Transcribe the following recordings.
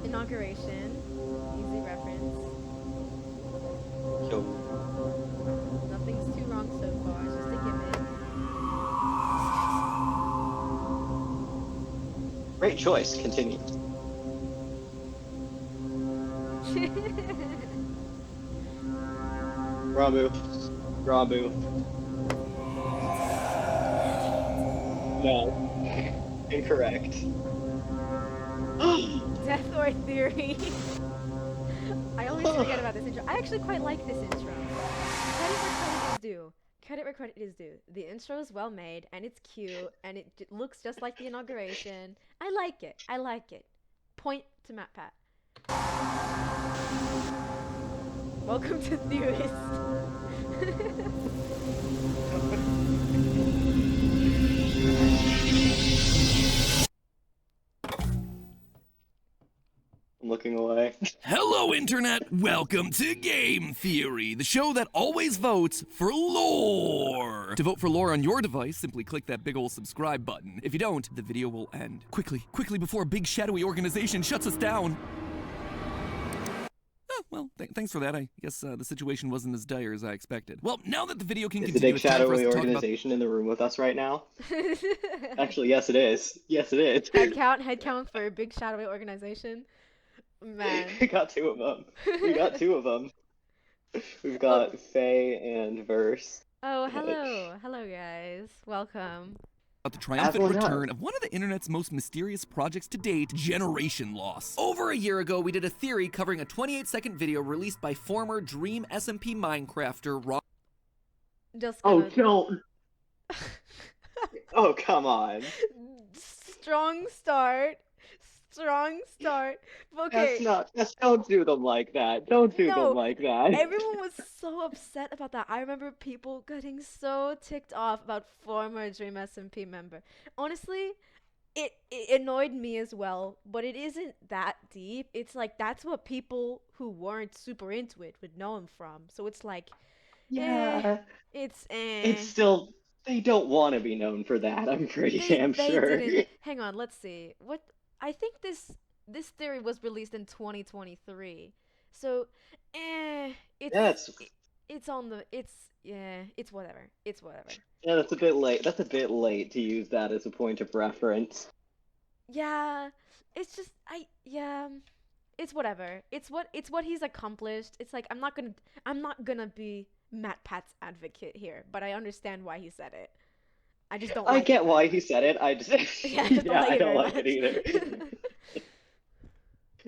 Inauguration. Easy reference. Yo. Nothing's too wrong so far. It's just a Great choice. Continue. gimmick. Ramu. Ramu. No. Incorrect. Death or theory. I always forget about this intro. I actually quite like this intro. Credit where credit is due. Credit where credit is due. The intro is well made, and it's cute, and it looks just like the inauguration. I like it. I like it. Point to Matpat. Welcome to Theorist. I'm looking away. Hello, Internet! Welcome to Game Theory, the show that always votes for lore! To vote for lore on your device, simply click that big ol' subscribe button. If you don't, the video will end. Quickly before a big shadowy organization shuts us down! Oh, well, thanks for that. I guess the situation wasn't as dire as I expected. Well, now that the video can Is the continue, big it's time for us shadowy to talk about... organization in the room with us right now? Actually, yes it is. Yes it is. Head count for a big shadowy organization. Man. We got two of them. We got two of them. We've got Faye and Verse. Oh, hello. Hello, guys. Welcome. About the triumphant Everyone return of one of the internet's most mysterious projects to date, Generation Loss. Over a year ago, we did a theory covering a 28-second video released by former Dream SMP Minecrafter Rob. Just Oh, gonna... don't. Oh, come on. Strong start. Okay. Don't do them like that. Don't do No, them like that. everyone was so upset about that. I remember people getting so ticked off about former Dream SMP member. Honestly, it annoyed me as well, but it isn't that deep. It's like that's what people who weren't super into it would know him from. So it's like, Yeah. it's It's still, they don't want to be known for that, I'm pretty damn they sure. didn't. Hang on, let's see. What I think this theory was released in 2023. So, That's it's on the it's whatever. It's whatever. Yeah, that's a bit late. That's a bit late to use that as a point of reference. Yeah, it's just it's whatever. It's what he's accomplished. It's like I'm not gonna be Matt Pat's advocate here, but I understand why he said it. I just don't I like get it why very he much. said it. I just Yeah, I just don't yeah, like I it don't very like it much. either.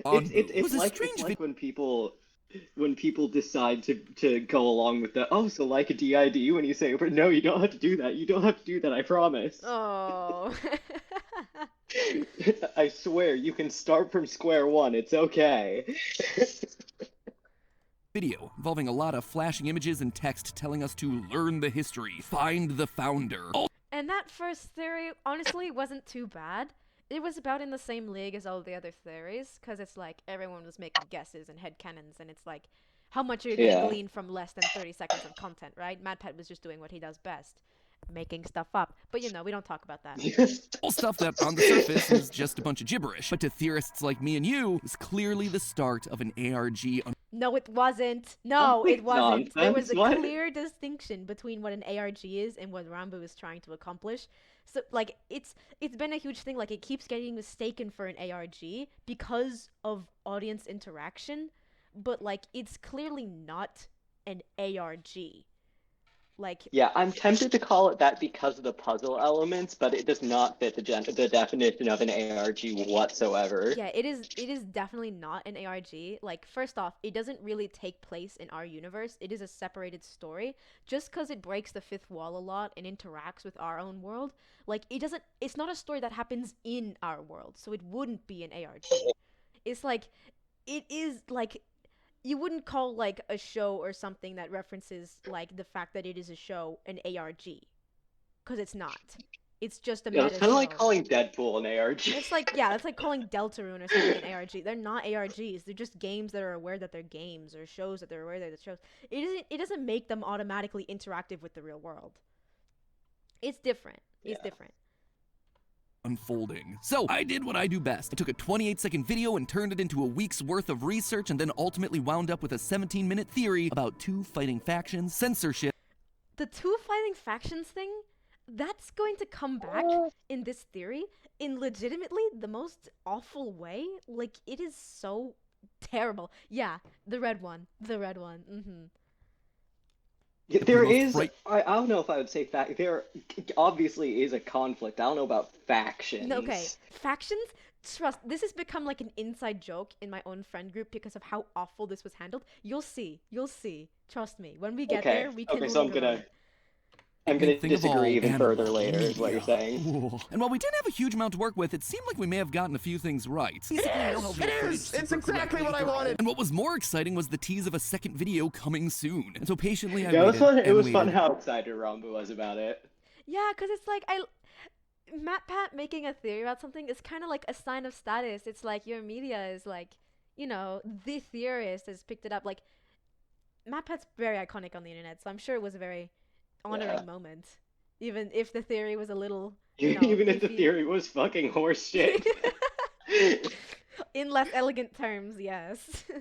It was a It's strange like when people decide to go along with the oh so like a DID when you say but no you don't have to do that. You don't have to do that, I promise. Oh. I swear you can start from square one. It's okay. video involving a lot of flashing images and text telling us to learn the history, find the founder. And that first theory, honestly, wasn't too bad. It was about in the same league as all the other theories, because it's like everyone was making guesses and headcanons, and it's like, how much are you going to Yeah. glean from less than 30 seconds of content, right? Madpad was just doing what he does best, making stuff up. But you know, we don't talk about that. All stuff that on the surface is just a bunch of gibberish, but to theorists like me and you, is clearly the start of an ARG. No, it wasn't. No, it wasn't. There was a Nonsense, what? clear distinction between what an ARG is and what Rambo is trying to accomplish. So, like, it's been a huge thing. Like, it keeps getting mistaken for an ARG because of audience interaction, but like, it's clearly not an ARG. Like, Yeah, I'm tempted to call it that because of the puzzle elements, but it does not fit the definition of an ARG whatsoever. yeah, it is definitely not an ARG. Like, first off, it doesn't really take place in our universe. It is a separated story. Just because it breaks the fifth wall a lot and interacts with our own world, like, it's not a story that happens in our world, so it wouldn't be an ARG. It's like, it is like, you wouldn't call like a show or something that references like the fact that it is a show an ARG, because it's not. It's just a Yeah, meta it's kind of like show. calling Deadpool an ARG. It's like, yeah, that's like calling Deltarune or something an ARG. They're not ARGs. They're just games that are aware that they're games, or shows that they're aware that they're shows. It doesn't make them automatically interactive with the real world. It's different. It's Yeah. different. Unfolding. So I did what I do best. I took a 28-second video and turned it into a week's worth of research, and then ultimately wound up with a 17-minute theory about two fighting factions, censorship, The two fighting factions thing, that's going to come back in this theory in legitimately the most awful way. Like, it is so terrible. Yeah, the red one. The red one. Mm-hmm. Yeah, the there most is. fright- I don't know if I would say there obviously is a conflict. I don't know about factions. No, okay, factions. Trust. This has become like an inside joke in my own friend group because of how awful this was handled. You'll see. You'll see. Trust me. When we get Okay. there, we can. Okay, so I'm linger on gonna it. big thing of disagree all, even animal further later. Is what you're media. saying. Ooh. And while we didn't have a huge amount to work with, it seemed like we may have gotten a few things right. It is! It's exactly what I wanted! And what was more exciting was the tease of a second video coming soon. And so patiently I Yeah, it was waited fun. It and was fun waited. how excited Rambo was about it. Yeah, because it's like Matpat making a theory about something is kind of like a sign of status. It's like your media is like, the theorist has picked it up. Like, Matpat's very iconic on the internet, so I'm sure it was a very honoring Yeah. moment. Even if the theory was a little, Even if the goofy. theory was fucking horse shit. In less elegant terms, yes. What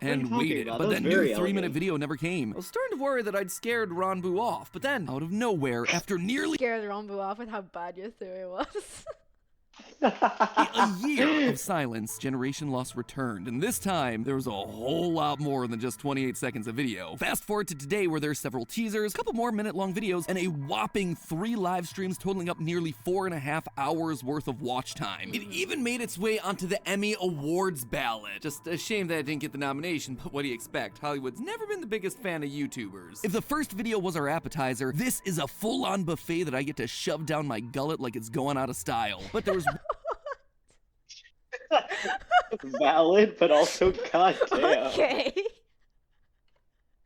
are you And talking waited, about? but That that was new very 3-minute elegant. video never came. I was starting to worry that I'd scared Ronbu off, but then, out of nowhere, after nearly Scared Rombu off with how bad your theory was. a year of silence, Generation Lost returned, and this time, there was a whole lot more than just 28 seconds of video. Fast forward to today where there's several teasers, a couple more minute-long videos, and a whopping 3 live streams totaling up nearly 4.5 hours worth of watch time. It even made its way onto the Emmy Awards ballot. Just a shame that it didn't get the nomination, but what do you expect? Hollywood's never been the biggest fan of YouTubers. If the first video was our appetizer, this is a full-on buffet that I get to shove down my gullet like it's going out of style. But there was Valid, but also goddamn. Okay.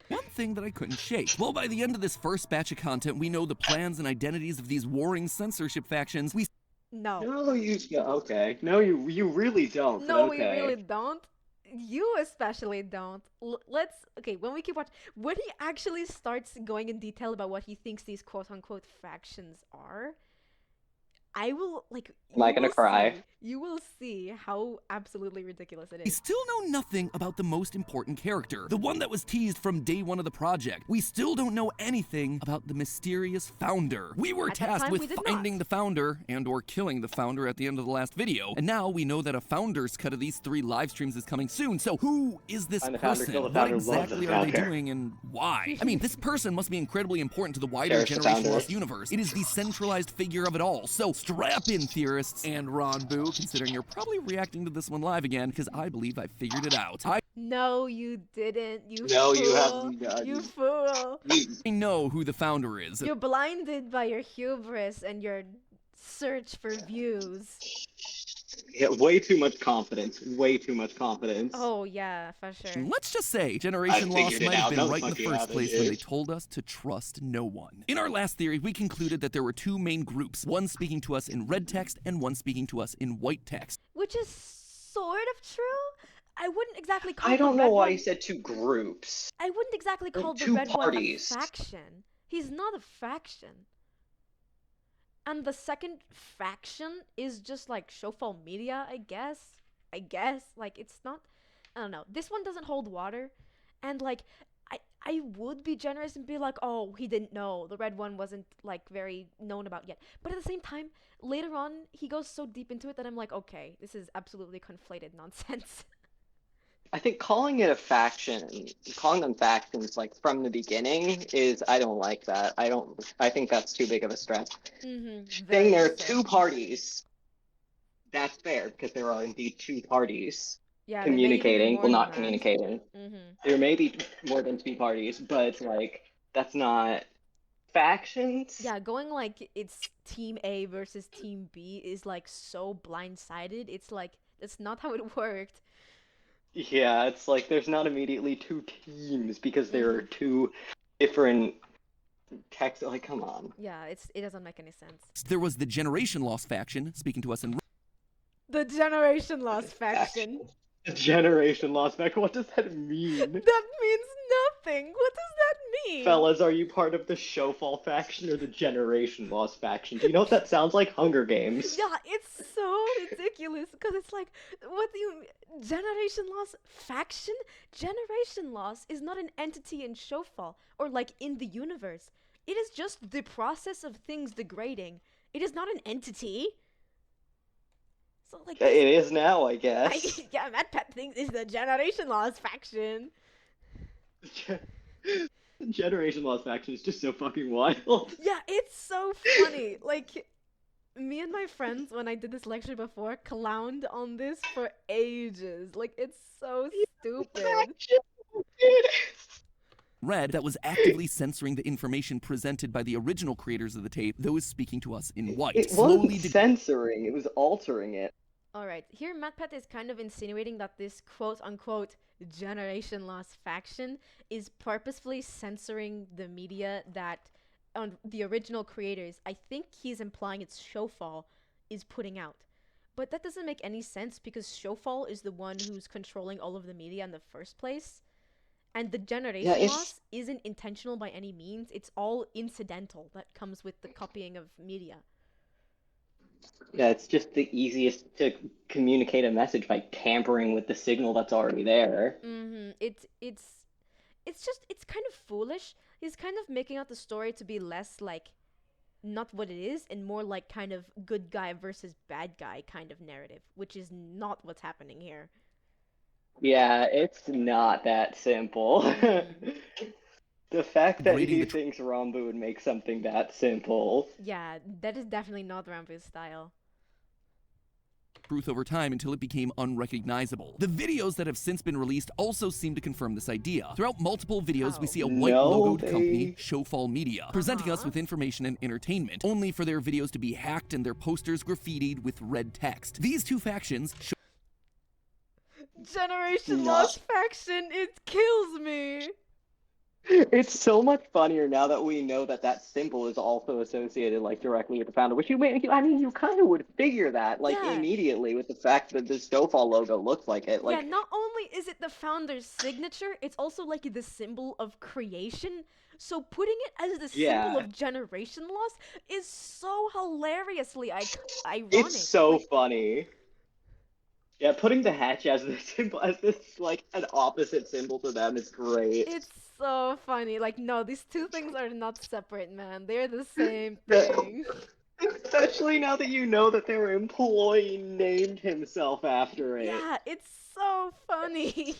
one thing that I couldn't shake. Well, by the end of this first batch of content, we know the plans and identities of these warring censorship factions. We No. No, okay. No, you really don't. No, but we okay. really don't. You especially don't. Okay, when we keep watching, when he actually starts going in detail about what he thinks these quote-unquote factions are, I will, Am I gonna cry? You will see how absolutely ridiculous it We is. still know nothing about the most important character, the one that was teased from day one of the project. We still don't know anything about the mysterious founder. We were At that tasked time, with we did finding not. the founder and or killing the founder at the end of the last video. And now we know that a founder's cut of these 3 live streams is coming soon. So who is this Find the founder, person? kill the What founder, love the exactly are they founder. doing and why? I mean, this person must be incredibly important to the wider Cherish the Generation founder. Lost universe. It is the centralized figure of it all. So strap in, theorists, and Ron Boo, considering you're probably reacting to this one live again, because I believe I figured it out. No, you didn't. You No, fool. you haven't. You fool. I know who the founder is. You're blinded by your hubris and your search for views. Yeah, way too much confidence. Way too much confidence. Oh yeah, for sure. Let's just say Generation I Lost figured it might have out. been Don't right in the fucking first have it, place when they dude. told us to trust no one. In our last theory, we concluded that there were 2 main groups, one speaking to us in red text and one speaking to us in white text. Which is sort of true. I wouldn't exactly call I don't the know red why one. you said 2 groups. I wouldn't exactly They're call the 2 red parties. one a faction. He's not a faction. And the second faction is just like Showfall Media, I guess. Like, it's not. I don't know. This one doesn't hold water. And like, I would be generous and be like, oh, he didn't know. The red one wasn't like very known about yet. But at the same time, later on, he goes so deep into it that I'm like, okay, this is absolutely conflated nonsense. I think calling it a faction, calling them factions like from the beginning I don't like that. I think that's too big of a stretch. Mm-hmm. Saying there are 2 parties, that's fair because there are indeed 2 parties Yeah, there may even be communicating. more Well, than not that. communicating. Mm-hmm. There may be more than 2 parties, but like that's not factions. Yeah, going like it's Team A versus Team B is like so blindsided. It's like that's not how it worked. Yeah, it's like there's not immediately 2 teams because there are Mhm. 2 different texts. Like, come on. Yeah, it doesn't make any sense. There was the Generation Lost faction speaking to us in The Generation Lost faction. The Generation Lost faction. What does that mean? That means nothing. What does that mean? Fellas, are you part of the Showfall faction or the Generation Lost faction? Do you know what that sounds like? Hunger Games. Yeah, it's so ridiculous because it's like, what do you Generation Loss faction? Generation Loss is not an entity in Showfall or like in the universe. It is just the process of things degrading. It is not an entity. So like It is now, I guess. yeah, Matpat thinks it's the Generation Loss faction. Generation Lost faction is just so fucking wild. Yeah, it's so funny. Like, me and my friends, when I did this lecture before, clowned on this for ages. Like, it's so stupid. Red that was actively censoring the information presented by the original creators of the tape, those speaking to us in white. It wasn't censoring, it was altering it. Alright, here Matpat is kind of insinuating that this quote-unquote Generation Lost faction is purposefully censoring the media that the original creators, I think he's implying it's Showfall, is putting out. But that doesn't make any sense because Showfall is the one who's controlling all of the media in the first place. And the Generation Loss isn't intentional by any means. It's all incidental that comes with the copying of media. Yeah, it's just the easiest to communicate a message by tampering with the signal that's already there. Mm-hmm. It's kind of foolish. He's kind of making out the story to be less like not what it is and more like kind of good guy versus bad guy kind of narrative, which is not what's happening here. Yeah, it's not that simple. The fact that he thinks Rambo would make something that simple. Yeah, that is definitely not Rambo's style. Truth over time until it became unrecognizable. The videos that have since been released also seem to confirm this idea. Throughout multiple videos, we see a white logoed company, Showfall Media, presenting us with information and entertainment, only for their videos to be hacked and their posters graffitied with red text. These two factions Generation Lost faction, it kills me. It's so much funnier now that we know that that symbol is also associated like directly with the founder, which you kind of would figure that immediately with the fact that the Showfall logo looks like it. Like, yeah, not only is it the founder's signature, it's also like the symbol of creation. So putting it as the symbol of Generation Loss is so hilariously ironic. It's so funny. Yeah, putting the hatch as the symbol, as this like an opposite symbol to them is great. It's so funny. Like, no, these two things are not separate, man. They're the same thing. Especially now that you know that their employee named himself after it. Yeah, it's so funny.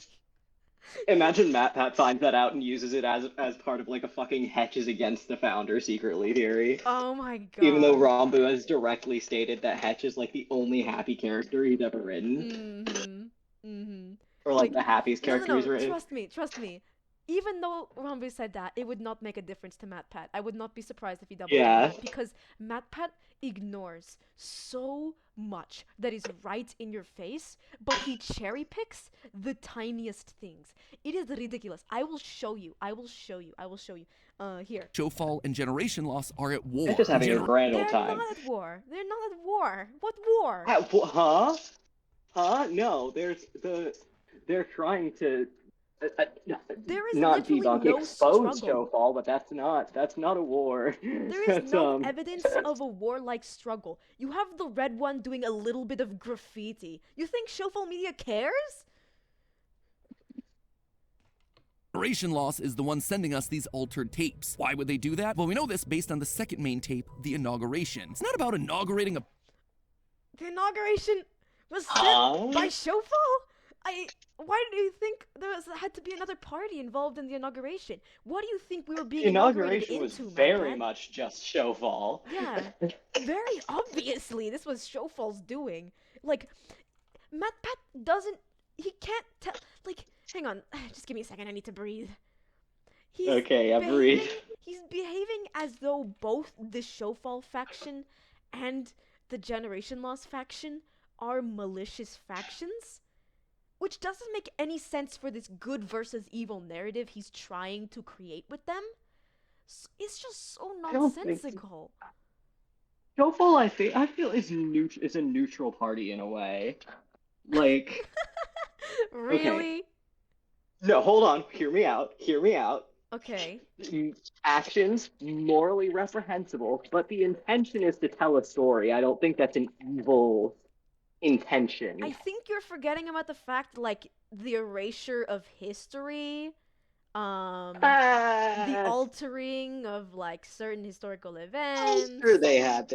Imagine Matpat finds that out and uses it as part of like a fucking Hetches against the founder secretly theory. Oh my god. Even though Rambo has directly stated that Hetch is like the only happy character he's ever written. Mm-hmm. Mm-hmm. Or like the happiest character he's written. Trust me. Even though Rambo said that, it would not make a difference to Matpat. I would not be surprised if he doubled that because Matpat ignores so much that is right in your face, but he cherry picks the tiniest things. It is ridiculous. I will show you. Here. Showfall and Generation Loss are at war. They're just having a grand old time. They're not at war. They're not at war. What war? Huh? Huh? No, they're trying to there is not literally debunk, no expose struggle. Showfall, but that's not a war. There is no evidence of a warlike struggle. You have the red one doing a little bit of graffiti. You think Showfall Media cares? Generation Loss is the one sending us these altered tapes. Why would they do that? Well, we know this based on the second main tape, the inauguration. It's not about inaugurating a... The inauguration was sent by Showfall? Why do you think there had to be another party involved in the inauguration? What do you think we were being inaugurated into, was very much just Showfall. Yeah, very obviously this was Showfall's doing. Like, Matpat doesn't, he can't tell, like, hang on, just give me a second, I need to breathe. Breathe. He's behaving as though both the Showfall faction and the Generation Loss faction are malicious factions. Which doesn't make any sense for this good versus evil narrative he's trying to create with them. It's just so nonsensical. Showfall, I feel is a neutral party in a way. Like, really? Okay. No, hold on. Hear me out. Okay. Actions morally reprehensible, but the intention is to tell a story. I don't think that's an evil intention. I think you're forgetting about the fact, like, the erasure of history, the Ah, altering of, like, certain historical I'm events. sure they had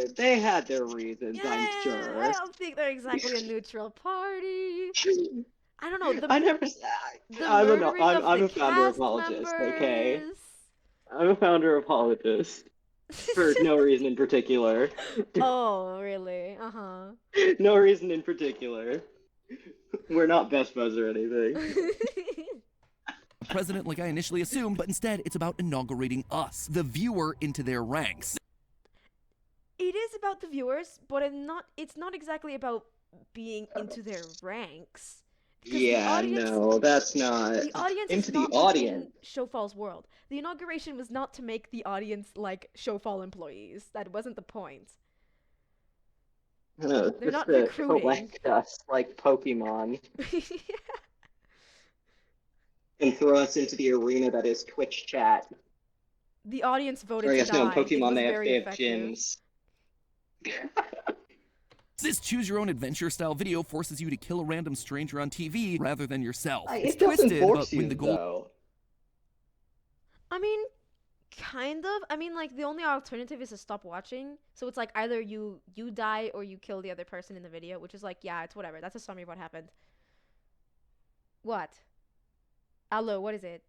their reasons. Yeah, I'm I sure. don't think they're exactly a neutral party. I don't know, I never. the I'm a no, murdering of I'm the a founder cast apologist. Okay, members. I'm a founder apologist for no reason in particular. Oh, really? Uh-huh. No reason in particular. We're not best buds or anything. President like I initially assumed, but instead it's about inaugurating us, the viewer, into their ranks. It is about the viewers, but it's not exactly about being into their ranks. Because Yeah, no, that's not the audience is into the not within audience. Showfall's world. The inauguration was not to make the audience like Showfall employees. That wasn't the point. No, They're just not to recruiting. collect us like Pokemon and throw us into the arena that is Twitch chat. The audience Or voted I to guess no, in die. It Pokemon was they have very they have effective. gyms. This choose your own adventure style video forces you to kill a random stranger on TV rather than yourself. It's It doesn't twisted, force but when you the goal though. I mean, kind of. I mean, like the only alternative is to stop watching. So it's like either you die or you kill the other person in the video, which is like, yeah, it's whatever. That's a summary of what happened. What? Allo, what is it?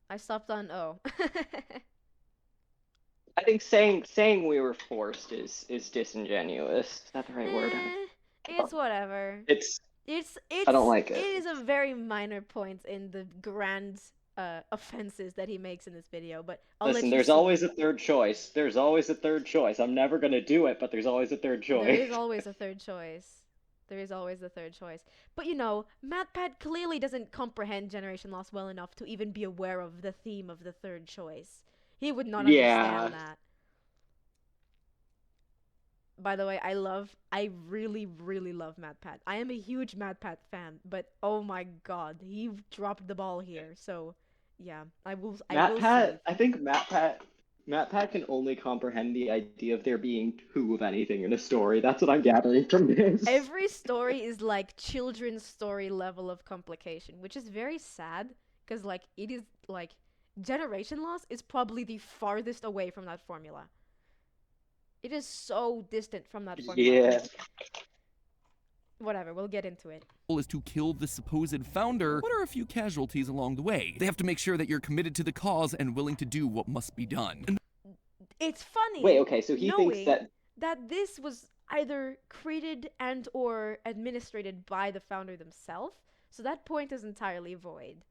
I stopped on O. I think saying we were forced is disingenuous. Is that the right word? It's whatever. It's It's I don't like it it. is a very minor point in the grand offenses that he makes in this video, but I'll Listen, let you there's see. always a third choice. There's always a third choice. I'm never gonna do it, but there's always a third There choice. is always a third choice. There is always a third choice. But you know, Matpat clearly doesn't comprehend generation loss well enough to even be aware of the theme of the third choice. He would not Yeah. understand that. By the way, I really, really love Matpat. I am a huge Matpat fan, but oh my god, he dropped the ball here. So, yeah, I will Matpat, save. I think Matpat can only comprehend the idea of there being two of anything in a story. That's what I'm gathering from this. Every story is like children's story level of complication, which is very sad because like it is like generation loss is probably the farthest away from that formula. It is so distant from that formula. Yeah. Whatever, we'll get into it. is to kill the supposed founder, what are a few casualties along the way? They have to make sure that you're committed to the cause and willing to do what must be done. It's funny. Wait, okay, so he thinks knowing that this was either created and or administrated by the founder themselves. So that point is entirely void.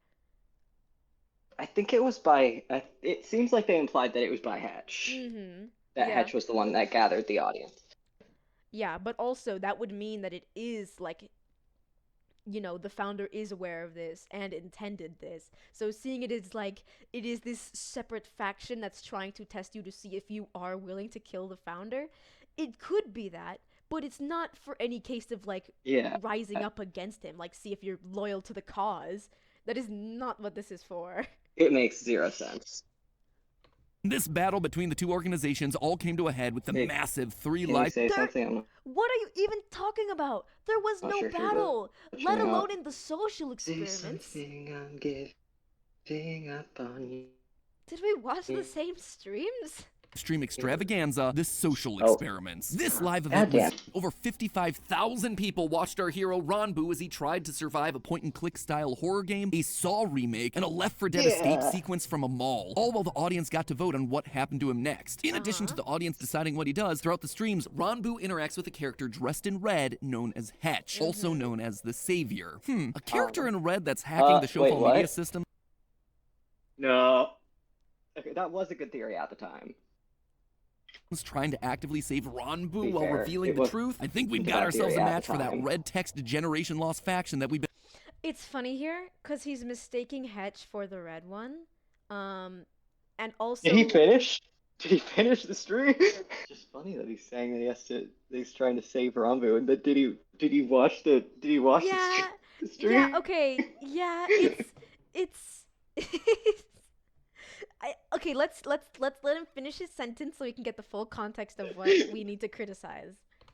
I think it was by it seems like they implied that it was by Hatch. Mm-hmm. That Yeah. Hatch was the one that gathered the audience. Yeah, but also that would mean that it is like, you know, the founder is aware of this and intended this. So seeing it is like it is this separate faction that's trying to test you to see if you are willing to kill the founder. It could be that, but it's not for any case of like Yeah. rising up against him, like see if you're loyal to the cause. That is not what this is for. It makes zero sense. This battle between the two organizations all came to a head with the Hey, massive three Can you live say There- something? What are you even talking about? There was Oh, no sure, sure, battle, but let you know- alone in the social Say experiments. something, I'm giving up on you. Did we watch the same streams? stream extravaganza, the social Oh. experiments. This live event was Goddamn. over 55,000 people watched our hero Ranbu as he tried to survive a point-and-click style horror game, a Saw remake, and a Left 4 Dead escape Yeah. sequence from a mall, all while the audience got to vote on what happened to him next. In addition to the audience deciding what he does, throughout the streams, Ranbu interacts with a character dressed in red known as Hetch, also known as the Savior. A character in red that's hacking the wait, Showfall media what? system. No. Okay, that was a good theory at the time. Was trying to actively save Ranbu Be while fair, revealing it the was truth. I think we've a got bad ourselves a theory at match the for that time. red text generation lost faction that we've been It's funny here because he's mistaking Hetch for the red one, and also Did he finish? Did he finish the stream? It's just funny that he's saying that he's trying to save Rambo, and that did he watch the yeah, stream? yeah, okay, yeah, it's Okay, let's let him finish his sentence so we can get the full context of what we need to criticize.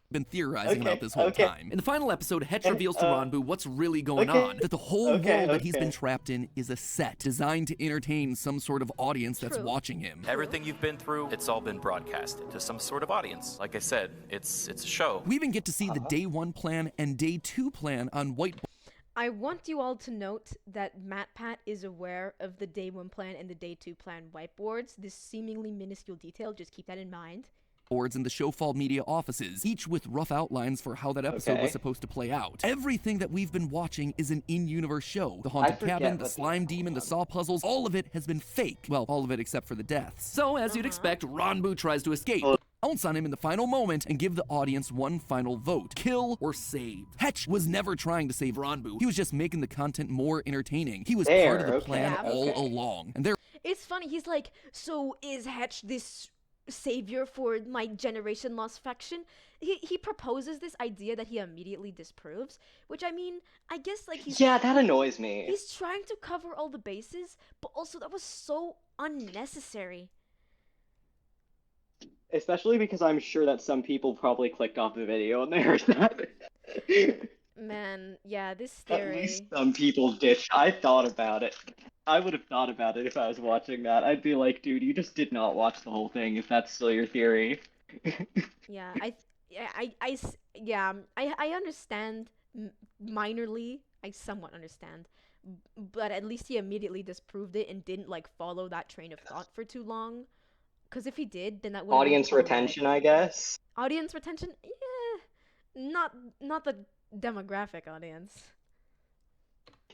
Been theorizing about this whole okay. time. In the final episode, Hetch Okay, reveals to Ranbu what's really going okay, on. That the whole world that he's been okay. trapped in is a set designed to entertain some sort of audience that's True. watching him. Everything you've been through, it's all been broadcasted to some sort of audience. Like I said, it's a show. We even get to see the Day 1 plan and Day 2 plan on whiteboard. I want you all to note that Matpat is aware of the Day 1 plan and the Day 2 plan whiteboards. This seemingly minuscule detail, just keep that in mind. Boards in the Showfall media offices, each with rough outlines for how that episode was supposed to play out. Everything that we've been watching is an in-universe show. The haunted cabin, the slime demon, the saw puzzles, all of it has been fake. Well, all of it except for the deaths. So, as you'd expect, Ranbu tries to escape. Pounce on him in the final moment and give the audience one final vote. Kill or save. Hetch was never trying to save Ranbu. He was just making the content more entertaining. He was part of the plan all along. And It's funny, he's like, so is Hetch this savior for my generation lost faction? He proposes this idea that he immediately disproves, which I mean, I guess like he's Yeah, that annoys me. he's trying to cover all the bases, but also that was so unnecessary. Especially because I'm sure that some people probably clicked off the video and they heard that. Man, yeah, this At theory. least some people did. I thought about it. I would have thought about it if I was watching that. I'd be like, dude, you just did not watch the whole thing if that's still your theory. Yeah, I understand minorly. I somewhat understand, but at least he immediately disproved it and didn't like follow that train of thought for too long. Because if he did, then that would Audience retention, I guess. Audience retention, yeah, not the demographic audience.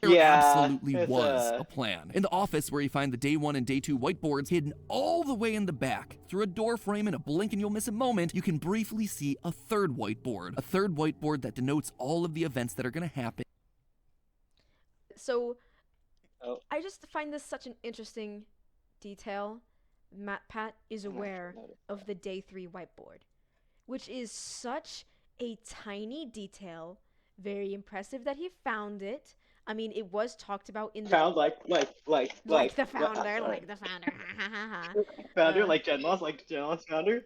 there Yeah, absolutely it's, was a plan. In the office where you find the Day 1 and Day 2 whiteboards hidden all the way in the back, through a door frame in a blink and you'll miss a moment, you can briefly see a third whiteboard. A third whiteboard that denotes all of the events that are going to happen. So, Oh. I just find this such an interesting detail. Matpat is aware of the Day 3 whiteboard, which is such a tiny detail. Very impressive that he found it. I mean, it was talked about in the Found like the founder, like the founder. Founder, like Genlosers founder.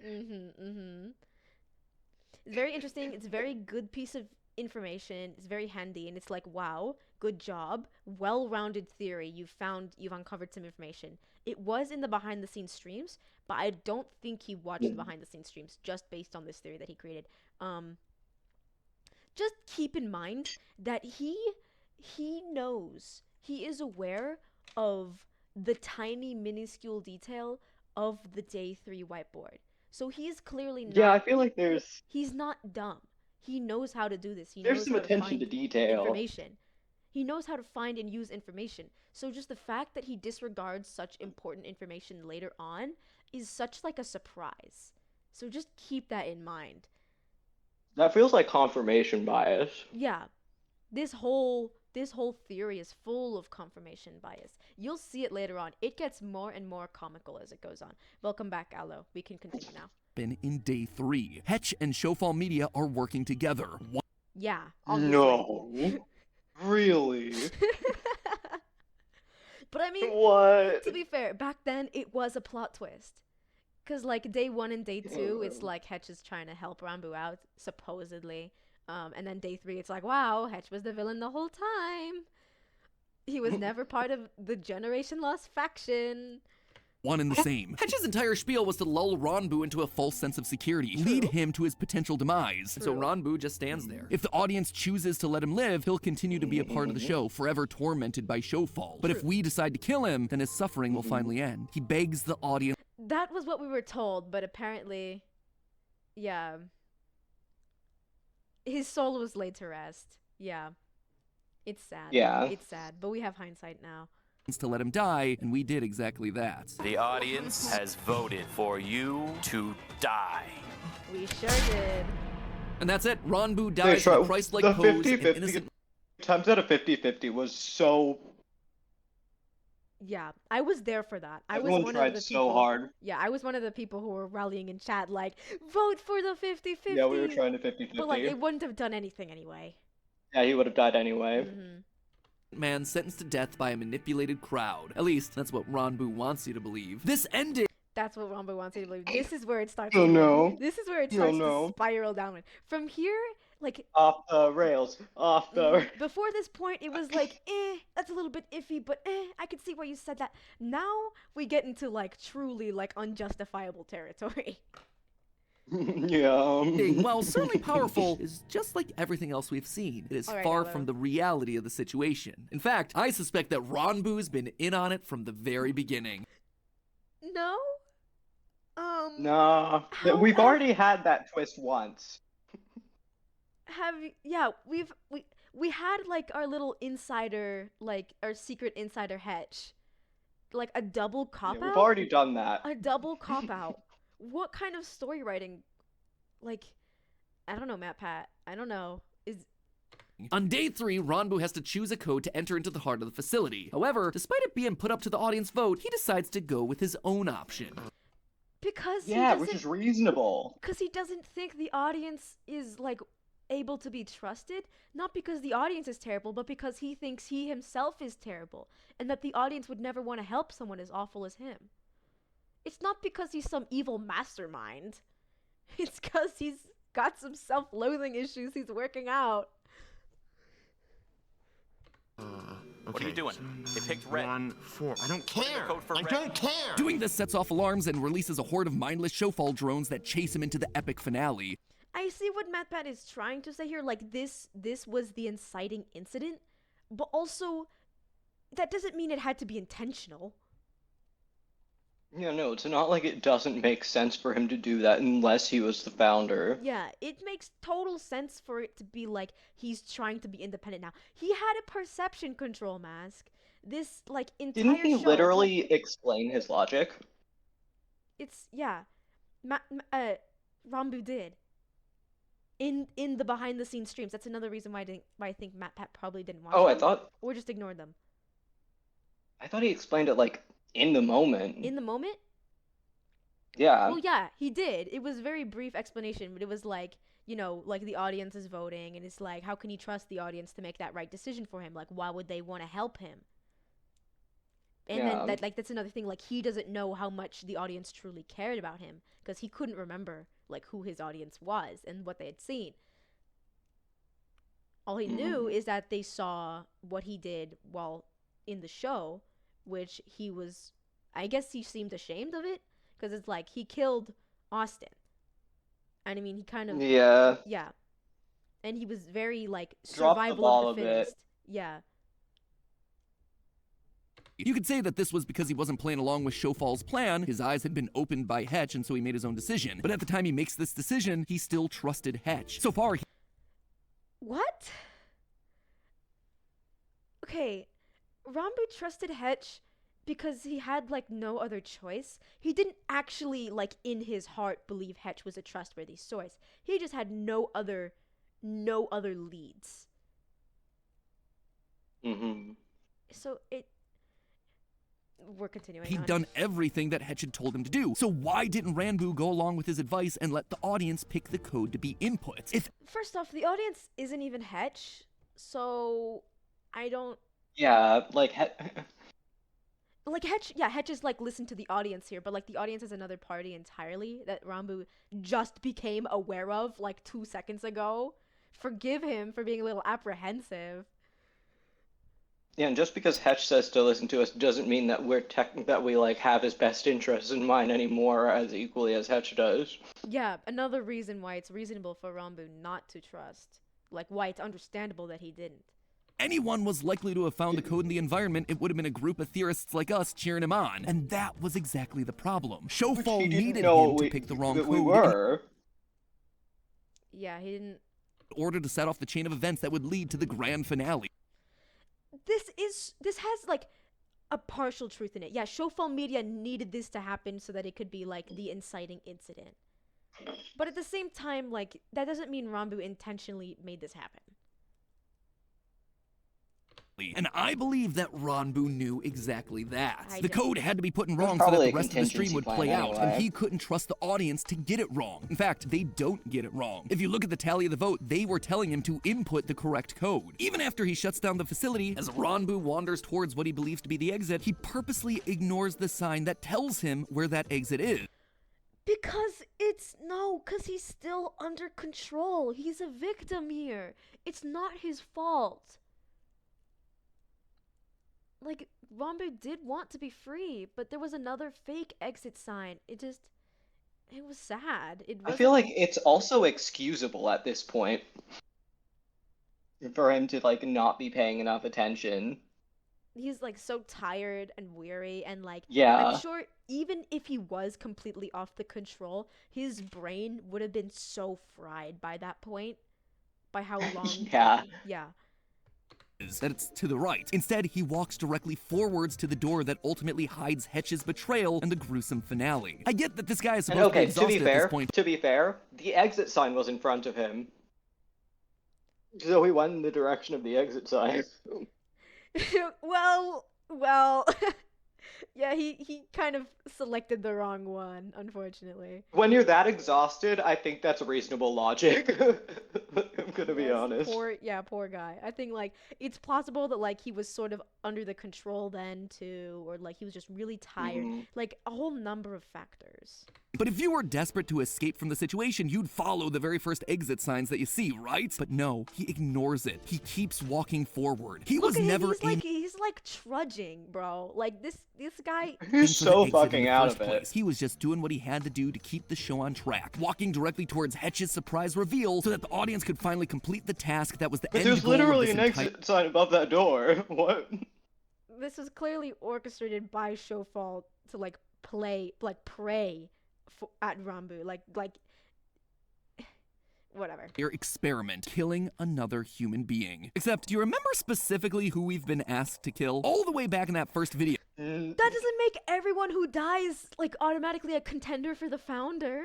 It's very interesting. It's a very good piece of information. It's very handy, and it's like, wow, good job, well-rounded theory. You've uncovered some information. It was in the behind-the-scenes streams, but I don't think he watched the behind-the-scenes streams just based on this theory that he created. Just keep in mind that he knows, he is aware of the tiny, minuscule detail of the Day 3 whiteboard. So he's clearly not. Yeah, I feel like He's not dumb. He knows how to do this. there's some attention to detail. Information. He knows how to find and use information. So just the fact that he disregards such important information later on is such like a surprise. So just keep that in mind. That feels like confirmation bias. Yeah. This whole theory is full of confirmation bias. You'll see it later on. It gets more and more comical as it goes on. Welcome back, Aloe. We can continue now. In Day 3, Hetch and Showfall Media are working together. Yeah. Obviously. No. Really? But I mean, What? to be fair, back then it was a plot twist. Cause like Day 1 and Day 2, it's like Hetch is trying to help Ranbu out, supposedly. And then Day 3, it's like, wow, Hetch was the villain the whole time. He was never part of the Generation Lost faction. One and the same. Hetch's entire spiel was to lull Ranbu into a false sense of security, lead him to his potential demise. So Ranbu just stands there. If the audience chooses to let him live, he'll continue to be a part of the show, forever tormented by Showfall. But if we decide to kill him, then his suffering will finally end. He begs the audience. That was what we were told, but apparently, yeah. His soul was laid to rest. Yeah. It's sad. Yeah. It's sad, but we have hindsight now. To let him die, and we did exactly that. The audience has voted for you to die. We sure did. And that's it. Ranbu dies in a Christ-like the pose. 50-50 Innocent... attempts at a 50-50 was so. Yeah, I was there for that. Everyone tried so hard. Yeah, I was one of the people who were rallying in chat, like, vote for the 50-50. Yeah, we were trying to 50-50. But, like, it wouldn't have done anything anyway. Yeah, he would have died anyway. man sentenced to death by a manipulated crowd. At least, that's what Ranbu wants you to believe. This ending That's what Rambo wants you to believe. This is where it starts. Oh to no. This is where it Oh starts to no. spiral downward. From here, like Off the rails. Off the. before this point, it was like, that's a little bit iffy, but I could see why you said that. Now we get into like truly like unjustifiable territory. Yeah. while certainly powerful, is just like everything else we've seen. It is All right, far Gallo. from the reality of the situation. In fact, I suspect that Ranbu's been in on it from the very beginning. No. Nah. How We've have- already had that twist once. We had like our little insider, like our secret insider Hetch, like a double cop Yeah, out. we've already done that. A double cop out. What kind of story writing? Like, I don't know, Matpat. I don't know. On day 3, Ranbu has to choose a code to enter into the heart of the facility. However, despite it being put up to the audience vote, he decides to go with his own option. Because Yeah, which is reasonable. because he doesn't think the audience is like able to be trusted, not because the audience is terrible, but because he thinks he himself is terrible and that the audience would never want to help someone as awful as him. It's not because he's some evil mastermind. It's because he's got some self-loathing issues he's working out. What are you doing? They picked red. 1, 4. I don't care. code for I red. don't care. Doing this sets off alarms and releases a horde of mindless showfall drones that chase him into the epic finale. I see what Matpat is trying to say here. Like this was the inciting incident, but also that doesn't mean it had to be intentional. Yeah, no, it's not like it doesn't make sense for him to do that unless he was the founder. Yeah, it makes total sense for it to be like he's trying to be independent now. He had a perception control mask. This like entire Didn't he show, literally explain his logic? It's yeah, Rambu did. In the behind the scenes streams. That's another reason why I think Matpat probably didn't watch Oh, I them, thought or just ignored them. he explained it like in the moment. In the moment? Yeah. Well, yeah, he did. It was a very brief explanation, but it was like, you know, like the audience is voting, and it's like, how can he trust the audience to make that right decision for him? Like, why would they want to help him? And Yeah. then that's another thing. Like, he doesn't know how much the audience truly cared about him because he couldn't remember like who his audience was and what they had seen. All he knew is that they saw what he did while in the show, which he was, I guess he seemed ashamed of it because it's like he killed Austin. And I mean, he kind of, Yeah. yeah. And he was very like Dropped the survival ball of the a bit. fittest. Yeah. You could say that this was because he wasn't playing along with Showfall's plan. His eyes had been opened by Hetch, and so he made his own decision. But at the time he makes this decision, he still trusted Hetch. So far, What? Okay, Rambu trusted Hetch because he had like no other choice. He didn't actually like in his heart believe Hetch was a trustworthy source. He just had no other leads. Mm-hmm. So we're continuing he'd on. done everything that Hetch had told him to do. So why didn't Ranbu go along with his advice and let the audience pick the code to be input? If First off, the audience isn't even Hetch, so I don't Yeah, like like Hetch. Yeah, Hetch is like listen to the audience here, but like the audience is another party entirely that Rambu just became aware of like 2 seconds ago. Forgive him for being a little apprehensive. yeah, and just because Hetch says to listen to us doesn't mean that that we like have his best interests in mind anymore as equally as Hetch does. Yeah, another reason why it's reasonable for Rambu not to trust. Like why it's understandable that he didn't. anyone was likely to have found the code in the environment, it would have been a group of theorists like us cheering him on. And that was exactly the problem. Showfall He didn't needed know him to pick the wrong that code we were. Yeah, he didn't. in order to set off the chain of events that would lead to the grand finale. This has like a partial truth in it. Yeah, Showfall Media needed this to happen so that it could be like the inciting incident. But at the same time, like that doesn't mean Rambu intentionally made this happen. And I believe that Ranbu knew exactly that. I The don't. code had to be put in It was wrong so that probably the a rest of the stream contingency would plan play out, and anyway. he couldn't trust the audience to get it wrong. In fact, they don't get it wrong. If you look at the tally of the vote, they were telling him to input the correct code. Even after he shuts down the facility, as Ranbu wanders towards what he believes to be the exit, he purposely ignores the sign that tells him where that exit is. Because he's still under control. He's a victim here. It's not his fault. Like, Ranbu did want to be free, but there was another fake exit sign. It was sad. I feel like it's also excusable at this point for him to like not be paying enough attention. He's like so tired and weary, and like, Yeah. I'm sure even if he was completely off the control, his brain would have been so fried by that point, by how long. Yeah. Yeah. That it's to the right. Instead, he walks directly forwards to the door that ultimately hides Hetch's betrayal and the gruesome finale. I get that this guy is And supposed to be okay, exhausted at this point. to be fair, the exit sign was in front of him. So he went in the direction of the exit sign. well, yeah, he kind of selected the wrong one, unfortunately. When you're that exhausted, I think that's reasonable logic. I'm gonna be Yes, honest. Poor guy. I think like it's possible that like he was sort of under the control then too, or like he was just really tired. Like a whole number of factors. But if you were desperate to escape from the situation, you'd follow the very first exit signs that you see, right? But no, he ignores it. He keeps walking forward. He Look was at him, never he's like trudging, bro. Like this guy. He's for the so exit in fucking the out first of place. it. He was just doing what he had to do to keep the show on track, walking directly towards Hetch's surprise reveal so that the audience could finally complete the task that was the But end there's goal of literally this an entire... exit sign above that door. What? This was clearly orchestrated by Showfall to like prey at Ranbu, like whatever. Your experiment, killing another human being. Except, do you remember specifically who we've been asked to kill? All the way back in that first video. That doesn't make everyone who dies like automatically a contender for the founder.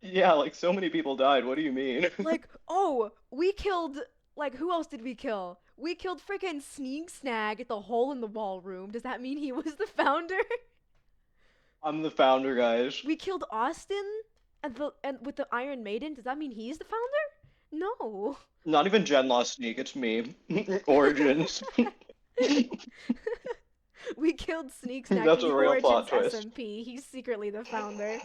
Yeah, like so many people died. What do you mean? Like, oh, we killed, like, who else did we kill? We killed freaking Sneak Snag at the hole in the wall room. Does that mean he was the founder? I'm the founder, guys. We killed Austin and with the Iron Maiden. Does that mean he's the founder? No. Not even Genlost Sneak, it's me. Origins. We killed Sneak Snag That's in a the real plot Origins twist. SMP. He's secretly the founder.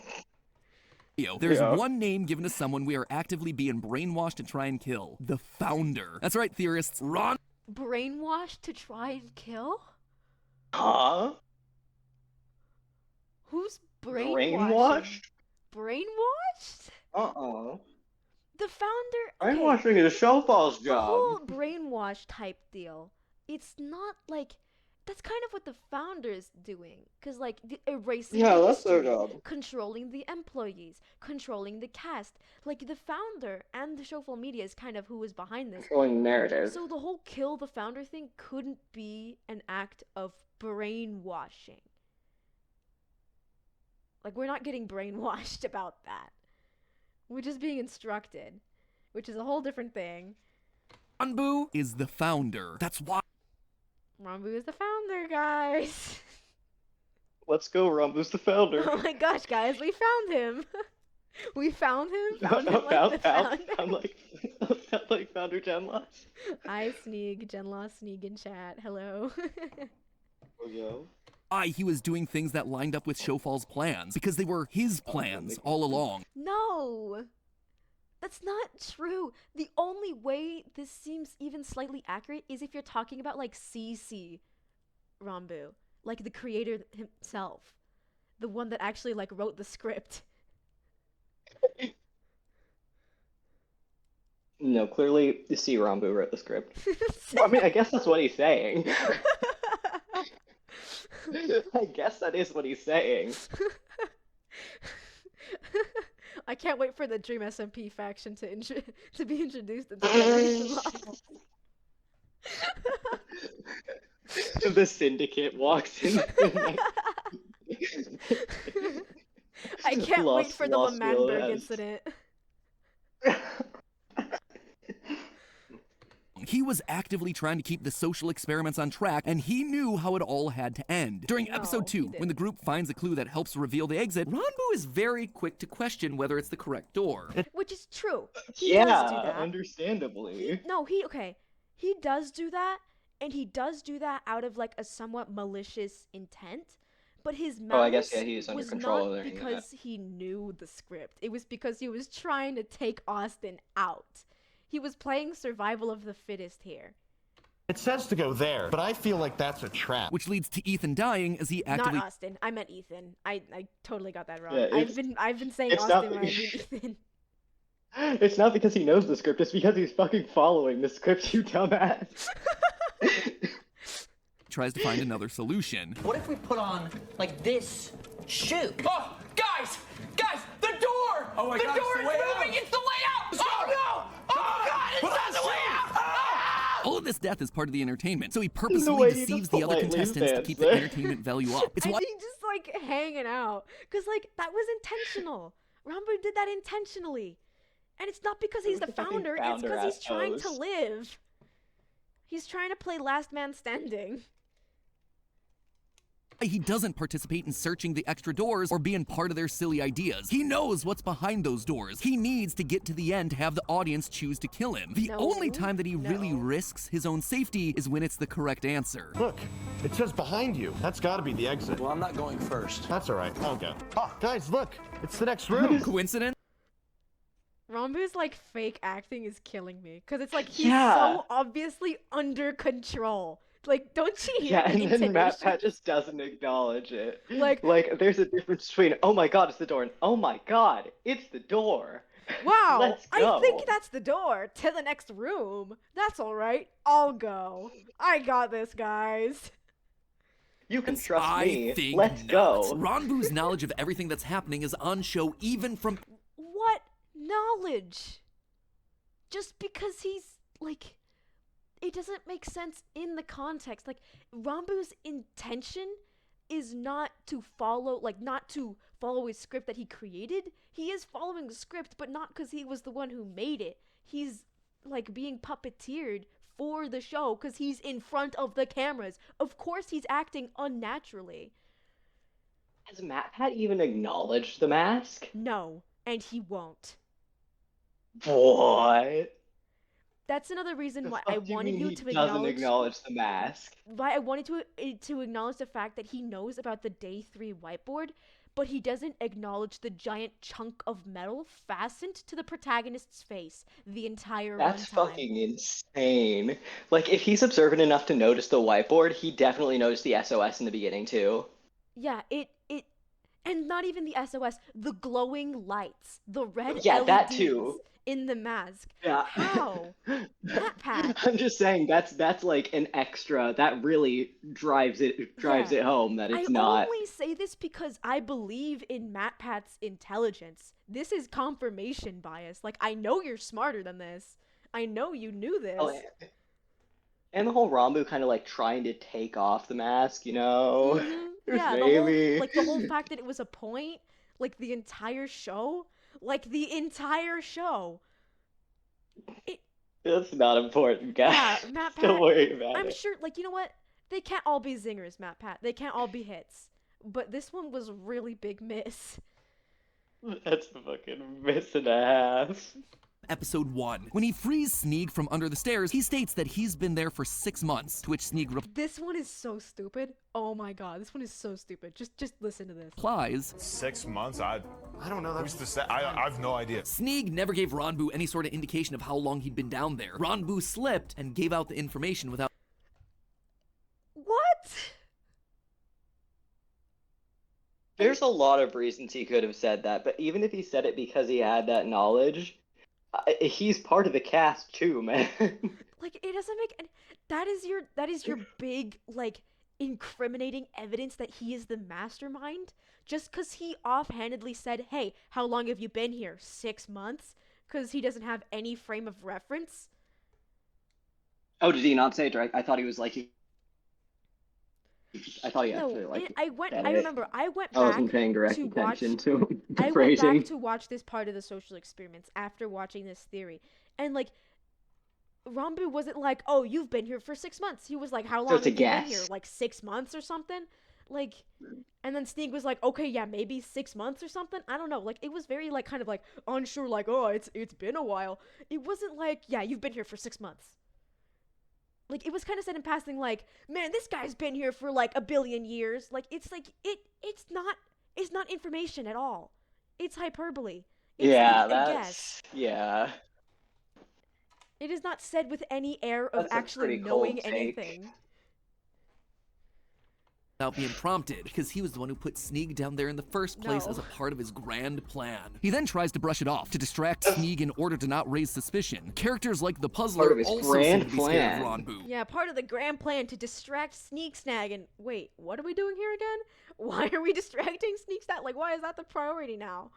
There's Yeah. one name given to someone we are actively being brainwashed to try and kill. The founder. That's right, theorists. Ron Brainwashed to try and kill? Huh? Who's brainwashed? Brainwashed? Brainwashed? Uh-uh. The founder. Brainwashing is Showfall's The whole job. brainwash type deal. It's not like that's kind of what the founder's doing, cause like erasing Yeah, the that's their history, job. controlling the employees, controlling the cast. Like the founder and the Showfall Media is kind of who is behind this. Controlling narrative. So the whole kill the founder thing couldn't be an act of brainwashing. Like we're not getting brainwashed about that. We're just being instructed, which is a whole different thing. Ranbu is the founder. That's why. Ranbu is the founder, guys. Let's go, Rumbu's the founder. Oh my gosh, guys, we found him. We found him. Found him like the founder. Found like founder Genlost. Hi, Sneeg. Genlost Sneeg in chat. Hello. He was doing things that lined up with Showfall's plans because they were his plans all along. No, that's not true. The only way this seems even slightly accurate is if you're talking about like CC Ranbu, like the creator himself, the one that actually like wrote the script. No, clearly C. Ranbu wrote the script. Well, I mean, I guess that's what he's saying. I guess that is what he's saying. I can't wait for the Dream SMP faction to be introduced into Generation Live. The Syndicate walks in. I can't wait for the Los Lamanberg Feliz. incident. He He was actively trying to keep the social experiments on track, and he knew how it all had to end. During episode 2, when the group finds a clue that helps reveal the exit, Ranbu is very quick to question whether it's the correct door. Which is true. He does do that. Understandably. He does do that, and he does do that out of like a somewhat malicious intent. But his malice he's under was control not because he knew the script. It was because he was trying to take Austin out. He was playing survival of the fittest here. It says to go there, but I feel like that's a trap. Which leads to Ethan dying as he actively... Not Austin. I meant Ethan. I totally got that wrong. Yeah, I've been saying Austin when I mean Ethan. It's not because he knows the script, it's because he's fucking following the script, you dumbass. tries to find another solution. What if we put on, like, this shoe? Oh, guys! Guys, the door! Oh my God, the door is moving! It's the way out! Oh no! Oh God, it's not the way out! Ah! All of this death is part of the entertainment, so he purposely deceives the other contestants to keep the entertainment value up. It's why he's just like hanging out, cause like that was intentional. Rambo did that intentionally, and it's not because he's the founder. It's because he's trying to live. He's trying to play last man standing. He doesn't participate in searching the extra doors or being part of their silly ideas. He knows what's behind those doors. He needs to get to the end to have the audience choose to kill him. The only time that he really risks his own safety is when it's the correct answer. Look, it says behind you. That's gotta be the exit. Well, I'm not going first. That's all right. I'll go. Oh, guys, look. It's the next room. Coincidence? Rambu's like fake acting is killing me, because it's like he's so obviously under control. Like, don't you hear and then Matpat just doesn't acknowledge it. Like, there's a difference between, oh my God, it's the door, and oh my God, it's the door. Wow, Let's go. I think that's the door to the next room. That's all right. I'll go. I got this, guys. You can trust me. Let's go. Ranbu's knowledge of everything that's happening is on show even from... What knowledge? Just because he's, like... It doesn't make sense in the context. Like, Rambu's intention is not to follow his script that he created. He is following the script, but not because he was the one who made it. He's, like, being puppeteered for the show because he's in front of the cameras. Of course he's acting unnaturally. Has Matpat even acknowledged the mask? No, and he won't. What? That's another reason why I wanted you to doesn't acknowledge the mask. Why I wanted to acknowledge the fact that he knows about the Day 3 whiteboard, but he doesn't acknowledge the giant chunk of metal fastened to the protagonist's face the entire runtime. That's fucking insane. Like, if he's observant enough to notice the whiteboard, he definitely noticed the SOS in the beginning too. Yeah, and not even the SOS, the glowing lights, the red LEDs that too. In the mask. Yeah. How? Matpat. I'm just saying that's like an extra that really drives it home that it's not. I only say this because I believe in Matpat's intelligence. This is confirmation bias. Like, I know you're smarter than this. I know you knew this. Oh, and the whole Rambu kind of like trying to take off the mask, you know? Mm-hmm. Yeah, the whole fact that it was a point, like the entire show. That's not important, guys. Yeah, Matpat, don't worry about it. I'm sure, like, you know what? They can't all be zingers, Matpat. They can't all be hits. But this one was a really big miss. That's a fucking miss and a half. Episode 1. When he frees Sneak from under the stairs, he states that he's been there for 6 months, to which Sneak This one is so stupid. Oh my God, this one is so stupid. Just listen to this. replies, 6 months? I don't know. Who's to say? I have no idea. Sneak never gave Ranbu any sort of indication of how long he'd been down there. Ranbu slipped and gave out the information without... What? There's a lot of reasons he could have said that, but even if he said it because he had that knowledge, he's part of the cast too, man. Like, it doesn't make any... That is your big, like, incriminating evidence that he is the mastermind? Just because he offhandedly said, hey, how long have you been here? 6 months? Because he doesn't have any frame of reference? Oh, did he not say it direct? I thought he was like... I thought he actually I went back I wasn't paying direct attention to the I phrasing. went back to watch this part of the social experiments after watching this theory. And, like, Rambu wasn't like, oh, you've been here for 6 months. He was like, how So long it's a have you been here? guess. Like 6 months or something? Like, and then Sneak was like, okay, yeah, maybe 6 months or something. I don't know. Like, it was very like kind of like unsure, like, oh, it's been a while. It wasn't like, yeah, you've been here for 6 months. Like, it was kind of said in passing, like, man, this guy's been here for like a billion years. Like, it's like it's not information at all. It's hyperbole. It's Yeah, like a guess. yeah. It is not said with any air of That's a actually pretty knowing cold take. anything. Without being prompted, because he was the one who put Sneak down there in the first place No. as a part of his grand plan. He then tries to brush it off to distract Sneak in order to not raise suspicion. Characters like the Part Puzzler of his also seem grand to be scared of plan. Ronbu. Yeah, part of the grand plan to distract Sneak Snag. And wait, what are we doing here again? Why are we distracting Sneak Snag? Like, why is that the priority now?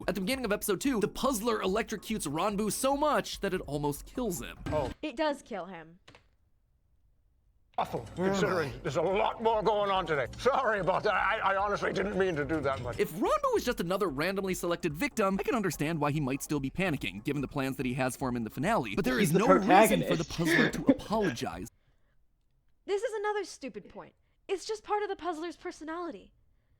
At the beginning of episode 2, the Puzzler electrocutes Ronbu so much that it almost kills him. It does kill him. Awful, considering there's a lot more going on today. Sorry about that. I honestly didn't mean to do that much. If Ronbu was just another randomly selected victim, I can understand why he might still be panicking, given the plans that he has for him in the finale. But there He's is the no reason for protagonist. the Puzzler to apologize. This is another stupid point. It's just part of the Puzzler's personality.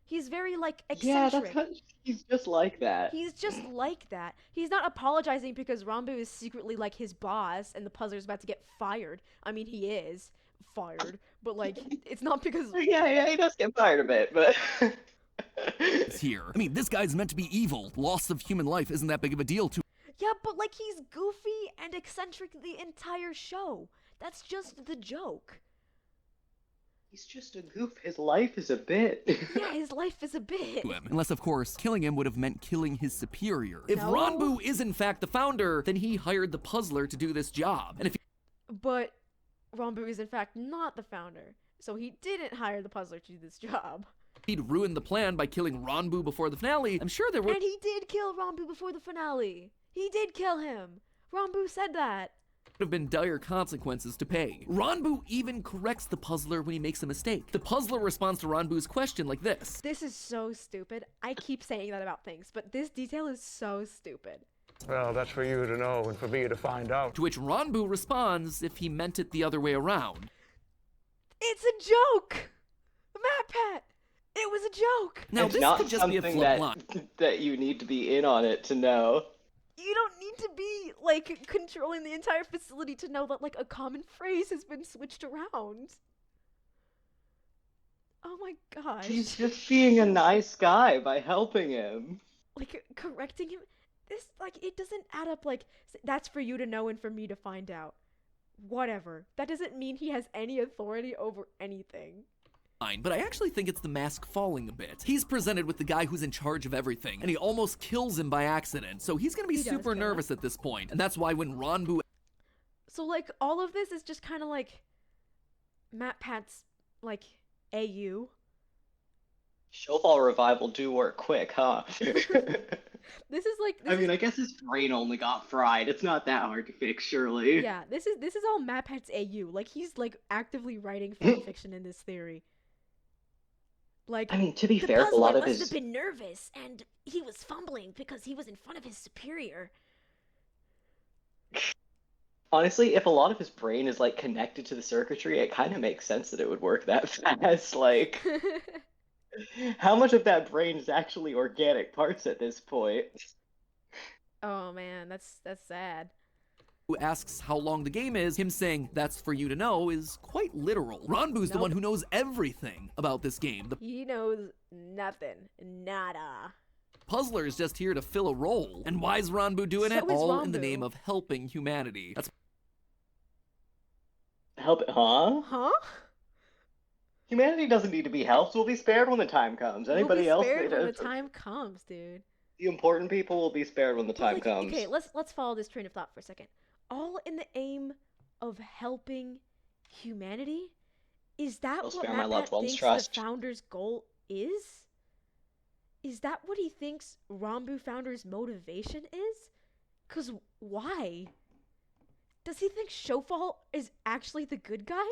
He's very, like, Yeah, eccentric. he's just like that. He's just like that. He's not apologizing because Rambu is secretly like his boss and the Puzzler's about to get fired. I mean, he is fired, but like, it's not because. Yeah, he does get fired a bit, but Here. I mean, this guy's meant to be evil. Loss of human life isn't that big of a deal to Yeah, but like, he's goofy and eccentric the entire show. That's just the joke. he's just a goof. His life is a bit. Yeah, his life is a bit. him. Unless, of course, killing him would have meant killing his superior. If No. Ronbu is in fact the founder, then he hired the Puzzler to do this job. And if But Rambu is in fact not the founder, so he didn't hire the Puzzler to do this job. he'd ruined the plan by killing Ronbu before the finale, I'm sure there would And he did kill Rambu before the finale. He did kill him. Rambu said that. have been dire consequences to pay. Ronbu even corrects the Puzzler when he makes a mistake. The Puzzler responds to Ronbu's question like this. This is so stupid. I keep saying that about things, but this detail is so stupid. Well, that's for you to know and for me to find out. To which Ronbu responds if he meant it the other way around. It's a joke! Matpat! It was a joke! Now It's this not could just be a something flip that line. that you need to be in on it to know. You don't need to be, like, controlling the entire facility to know that, like, a common phrase has been switched around. Oh my gosh. He's just being a nice guy by helping him. Like, correcting him? This, like, it doesn't add up, like, that's for you to know and for me to find out. Whatever. That doesn't mean he has any authority over anything. But I actually think it's the mask falling a bit. He's presented with the guy who's in charge of everything, and he almost kills him by accident, so he's gonna be He does super kill nervous at this point. And that's why when Ronbu So, like, all of this is just kind of like Matpat's, like, AU. Showfall revival do work quick, huh? This is like, I mean, I guess his brain only got fried. It's not that hard to fix, surely. yeah, this is all Matpat's AU. Like, he's, like, actively writing fanfiction in this theory. Like, I mean, to be the fair, a lot puzzler of must his have been nervous, and he was fumbling because he was in front of his superior. honestly, if a lot of his brain is like connected to the circuitry, it kind of makes sense that it would work that fast. Like, how much of that brain is actually organic parts at this point? Oh man, that's sad. asks how long the game is, him saying that's for you to know is quite literal. Ronbu's the Nope. one who knows everything about this game. The He knows nothing. Nada. Puzzler is just here to fill a role. And why is Ronbu doing So it? is All in the Ronbu. name of helping humanity. That's Help, huh? Huh? Humanity doesn't need to be helped. We'll be spared when the time comes. Anybody We'll else? be spared when the time comes, dude. The important people will be spared when the But, time like, comes. Okay, let's follow this train of thought for a second. All in the aim of helping humanity? Is that I'll what spare my loved Matpat ones, thinks trust. the founder's goal is? Is that what he thinks Rambu founder's motivation is? 'Cause why? Does he think Shofall is actually the good guy?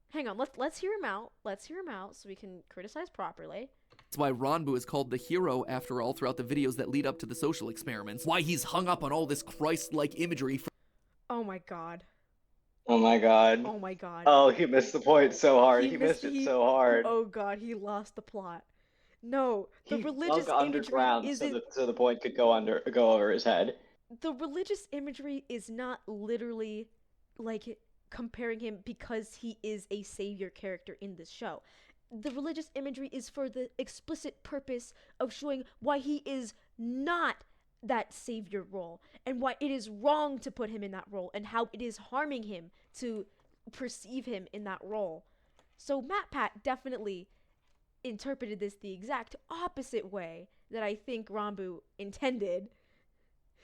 Hang on, let's hear him out. Let's hear him out so we can criticize properly. That's why Ranbu is called the hero, after all, throughout the videos that lead up to the social experiments. Why he's hung up on all this Christ-like imagery. Oh my god. Oh my god. Oh my god. Oh, he missed the point so hard. He missed it so hard. Oh god, he lost the plot. No, the He religious dug imagery underground isn't. so the point could go over his head. The religious imagery is not literally like comparing him because he is a savior character in this show. The religious imagery is for the explicit purpose of showing why he is not that savior role and why it is wrong to put him in that role and how it is harming him to perceive him in that role. So Matpat definitely interpreted this the exact opposite way that I think Ranbu intended.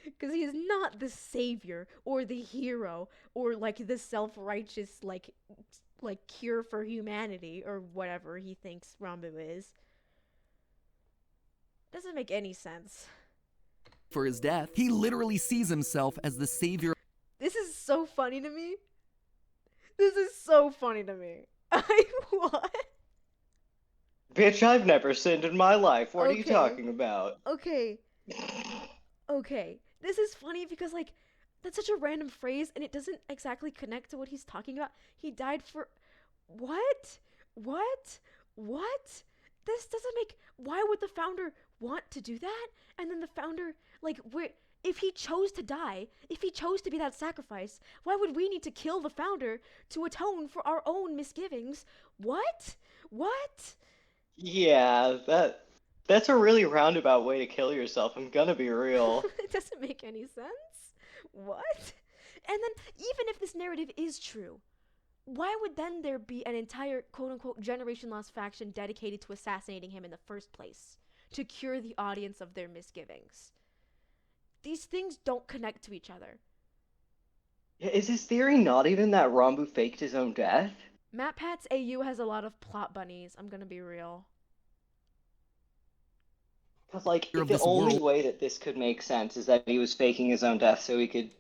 Because he is not the savior or the hero or like the self-righteous like cure for humanity or whatever he thinks Ranbu is. Doesn't make any sense. For his death, he literally sees himself as the savior. This is so funny to me. This is so funny to me. What? Bitch, I've never sinned in my life. What are you Okay. talking about? Okay. Okay. This is funny because, like, that's such a random phrase and it doesn't exactly connect to what he's talking about. He died for. What? What? What? This doesn't make. Why would the founder want to do that? And then the founder, like, if he chose to die, if he chose to be that sacrifice, why would we need to kill the founder to atone for our own misgivings? What? What? Yeah, that's a really roundabout way to kill yourself. I'm gonna be real. It doesn't make any sense. What? And then, even if this narrative is true, why would then there be an entire quote-unquote generation-lost faction dedicated to assassinating him in the first place? To cure the audience of their misgivings. These things don't connect to each other. Is his theory not even that Ranbu faked his own death? Matpat's AU has a lot of plot bunnies, I'm gonna be real. Because, like, Of the this only world. way that this could make sense is that he was faking his own death so he could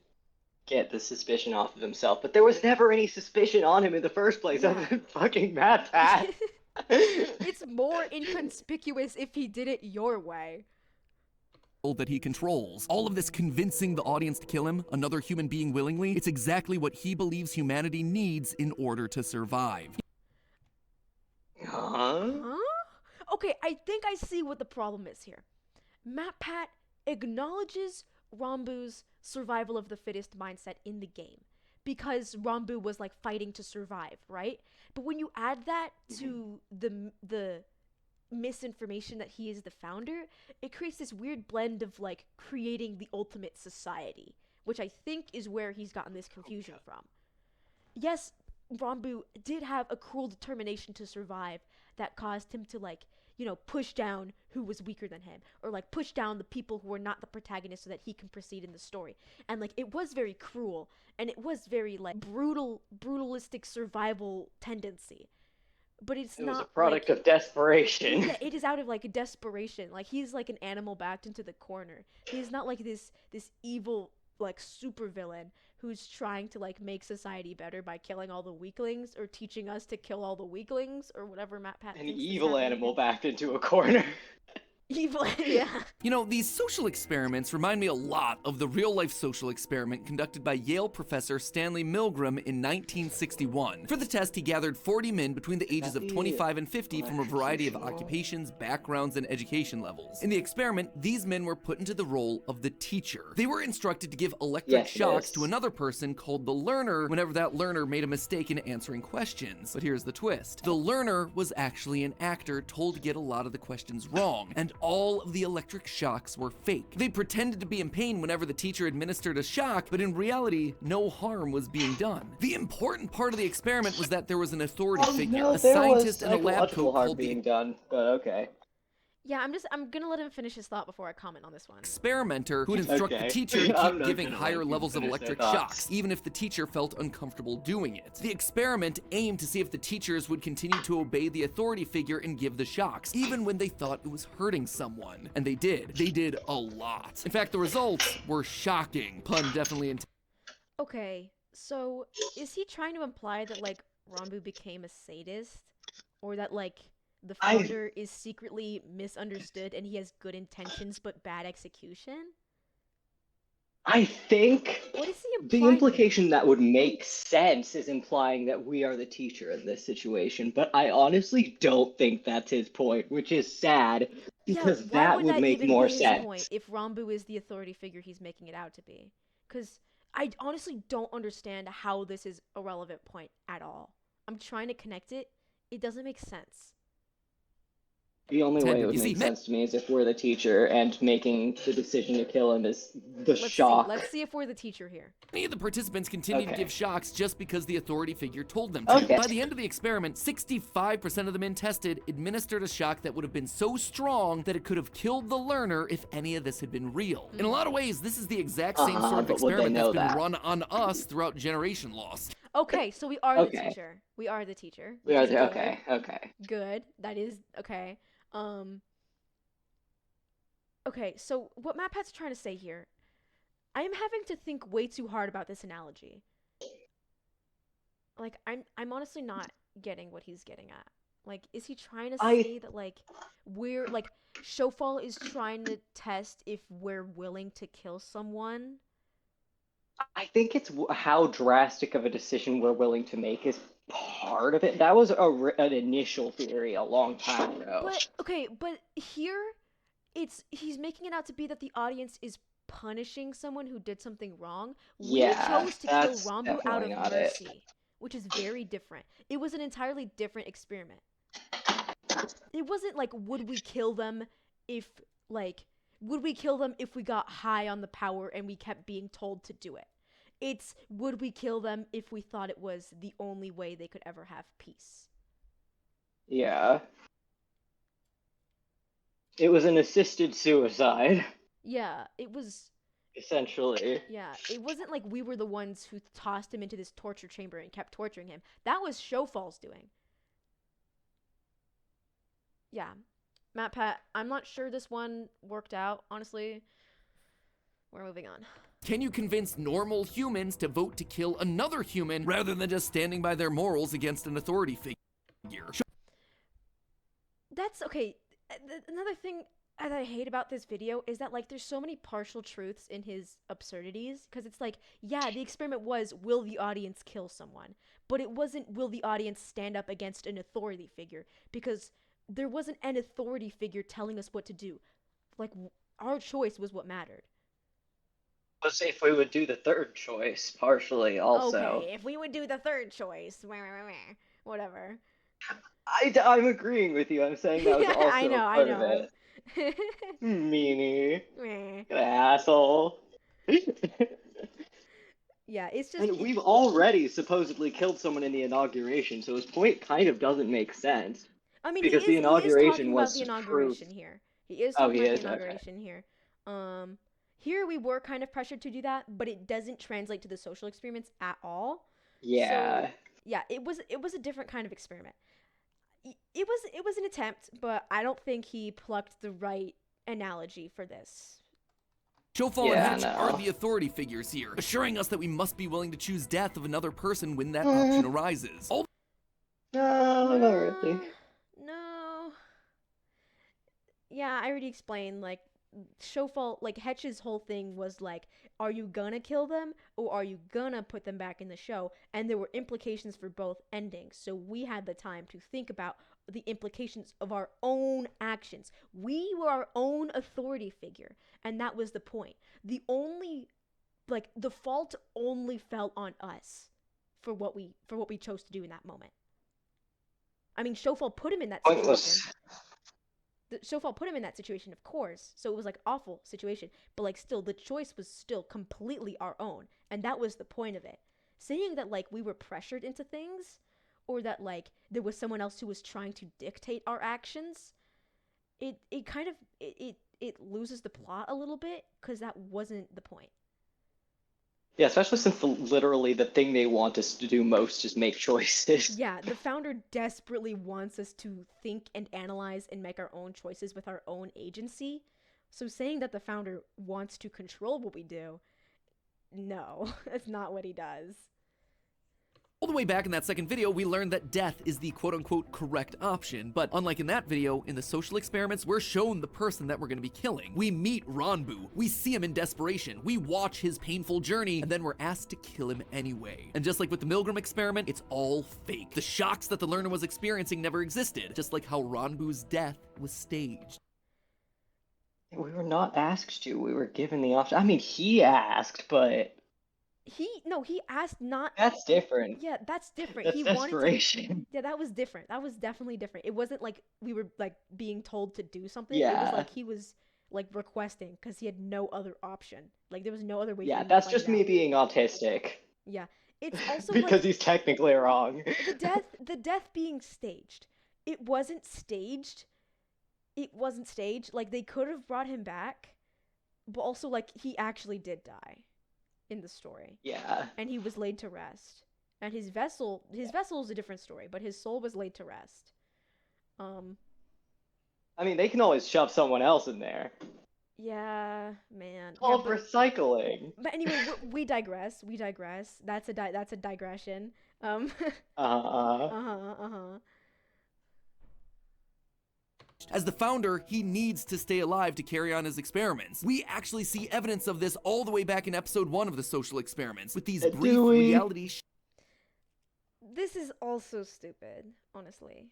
get the suspicion off of himself. But there was never any suspicion on him in the first place Yeah. other than fucking Matpat. It's more inconspicuous if he did it your way. That he controls. All of this convincing the audience to kill him, another human being willingly, it's exactly what he believes humanity needs in order to survive. Huh? Huh? Okay, I think I see what the problem is here. Matpat acknowledges Ranbu's survival of the fittest mindset in the game because Ranbu was like fighting to survive, right? But when you add that to the misinformation that he is the founder, it creates this weird blend of like creating the ultimate society, which I think is where he's gotten this confusion from. Yes, Ranbu did have a cruel determination to survive that caused him to, like, you know, push down who was weaker than him, or like push down the people who were not the protagonists so that he can proceed in the story. And like it was very cruel and it was very like brutalistic survival tendency. But it's It not was a product like, of desperation. yeah, it is out of like desperation. Like he's like an animal backed into the corner. He's not like this evil like supervillain who's trying to like make society better by killing all the weaklings or teaching us to kill all the weaklings or whatever Matpat An thinks is evil happening. animal backed into a corner. Evil, yeah. You know, these social experiments remind me a lot of the real-life social experiment conducted by Yale professor Stanley Milgram in 1961. For the test, he gathered 40 men between the ages of 25 and 50 from a variety of occupations, backgrounds, and education levels. In the experiment, these men were put into the role of the teacher. They were instructed to give electric shocks to another person called the learner whenever that learner made a mistake in answering questions. But here's the twist. The learner was actually an actor told to get a lot of the questions wrong, and all of the electric shocks were fake. They pretended to be in pain whenever the teacher administered a shock, but in reality, no harm was being done. The important part of the experiment was that there was an authority figure, a scientist in a lab coat called being the done, but okay. Yeah, I'm gonna let him finish his thought before I comment on this one. experimenter who'd instruct the Okay. teacher to I'm keep not giving gonna higher let you levels of finish their electric thoughts. shocks, even if the teacher felt uncomfortable doing it. The experiment aimed to see if the teachers would continue to obey the authority figure and give the shocks, even when they thought it was hurting someone. And they did. They did a lot. In fact, the results were shocking. Pun definitely intended. Okay, so is he trying to imply that like Ranbu became a sadist, or that like the I founder is secretly misunderstood and he has good intentions but bad execution? I think What is he the implying here? implication that would make sense is implying that we are the teacher in this situation, but I honestly don't think that's his point, which is sad Yeah, because why that would would that make even more be his sense. point if Rambu is the authority figure he's making it out to be? Because I honestly don't understand how this is a relevant point at all. I'm trying to connect it. It doesn't make sense. The only way it would You see, make sense to me is if we're the teacher and making the decision to kill him is the Let's shock. see. Let's see if we're the teacher here. many of the participants continued to Okay. give shocks just because the authority figure told them to. Okay. By the end of the experiment, 65% of the men tested administered a shock that would have been so strong that it could have killed the learner if any of this had been real. In a lot of ways, this is the exact same sort of but would they experiment that's know been that? run on us throughout Generation Lost. Okay, so we are the Okay. teacher. We are the teacher. We Which are is the, good. okay. Good. That is okay. Okay, so what Matpat's trying to say here, I am having to think way too hard about this analogy. Like, I'm honestly not getting what he's getting at. Like, is he trying to say that, like, we're, like, Shofall is trying to test if we're willing to kill someone? I think it's how drastic of a decision we're willing to make is part of it. That was an initial theory a long time ago. But, okay, but here, he's making it out to be that the audience is punishing someone who did something wrong. We chose to kill that's Rambu out of definitely not mercy, which is very different. It was an entirely different experiment. It wasn't like, would we kill them if we got high on the power and we kept being told to do it? It's, would we kill them if we thought it was the only way they could ever have peace? Yeah. It was an assisted suicide, Yeah, it was. essentially. Yeah, it wasn't like we were the ones who tossed him into this torture chamber and kept torturing him. That was Shofall's doing. Yeah. Matpat, I'm not sure this one worked out, honestly. We're moving on. Can you convince normal humans to vote to kill another human rather than just standing by their morals against an authority figure? That's okay. Another thing that I hate about this video is that, like, there's so many partial truths in his absurdities, because it's like, yeah, the experiment was, will the audience kill someone? But it wasn't, will the audience stand up against an authority figure? Because there wasn't an authority figure telling us what to do. Like, our choice was what mattered. Was if we would do the third choice, partially, also. Okay, if we would do the third choice, whatever. I'm agreeing with you. I'm saying that was also I know, part of it. Meanie. Meh. An asshole. Yeah, it's just. And we've already supposedly killed someone in the inauguration, so his point kind of doesn't make sense. I mean, because he is talking about was the proof. inauguration here. He is Oh, talking he about is? the inauguration here. Here we were kind of pressured to do that, but it doesn't translate to the social experiments at all. Yeah. So, yeah, it was a different kind of experiment. It was an attempt, but I don't think he plucked the right analogy for this. Shofall and Hetch no. are the authority figures here, assuring us that we must be willing to choose death of another person when that option arises. No, not really. No. Yeah, I already explained, like, Shofall, like, Hetch's whole thing was, like, are you gonna kill them, or are you gonna put them back in the show? And there were implications for both endings, so we had the time to think about the implications of our own actions. We were our own authority figure, and that was the point. The fault only fell on us for what we chose to do in that moment. I mean, Shofall put him in that situation. Shofall put him in that situation, of course, so it was, like, awful situation, but, like, still, the choice was still completely our own, and that was the point of it. Saying that, like, we were pressured into things, or that, like, there was someone else who was trying to dictate our actions, it kind of, it loses the plot a little bit, because that wasn't the point. Yeah, especially since literally the thing they want us to do most is make choices. Yeah, the founder desperately wants us to think and analyze and make our own choices with our own agency. So saying that the founder wants to control what we do, no, that's not what he does. All the way back in that second video, we learned that death is the quote-unquote correct option, but unlike in that video, in the social experiments, we're shown the person that we're gonna be killing. We meet Ranbu, we see him in desperation, we watch his painful journey, and then we're asked to kill him anyway. And just like with the Milgram experiment, it's all fake. The shocks that the learner was experiencing never existed, just like how Ranbu's death was staged. We were not asked to. We were given the option. I mean, he asked, but He asked not. that's different. Yeah, that's different. That's He wanted to. desperation. Yeah, that was different. That was definitely different. It wasn't like we were like being told to do something. It was Yeah. like he was like requesting because he had no other option. Like there was no other way. for Yeah, him to that's find just me out. being autistic. Yeah, it's also Because like he's technically wrong. the death being staged. It wasn't staged. It wasn't staged. Like they could have brought him back, but also like he actually did die in the story. Yeah. And he was laid to rest. And his vessel is a different story, but his soul was laid to rest. I mean, they can always shove someone else in there. Yeah, man. All Yeah, but recycling. anyway, we digress. We digress. That's a digression. Uh-huh. As the founder, he needs to stay alive to carry on his experiments. We actually see evidence of this all the way back in episode 1 of the social experiments, with these brief Do we? reality This is also stupid, honestly.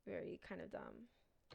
Very kind of dumb.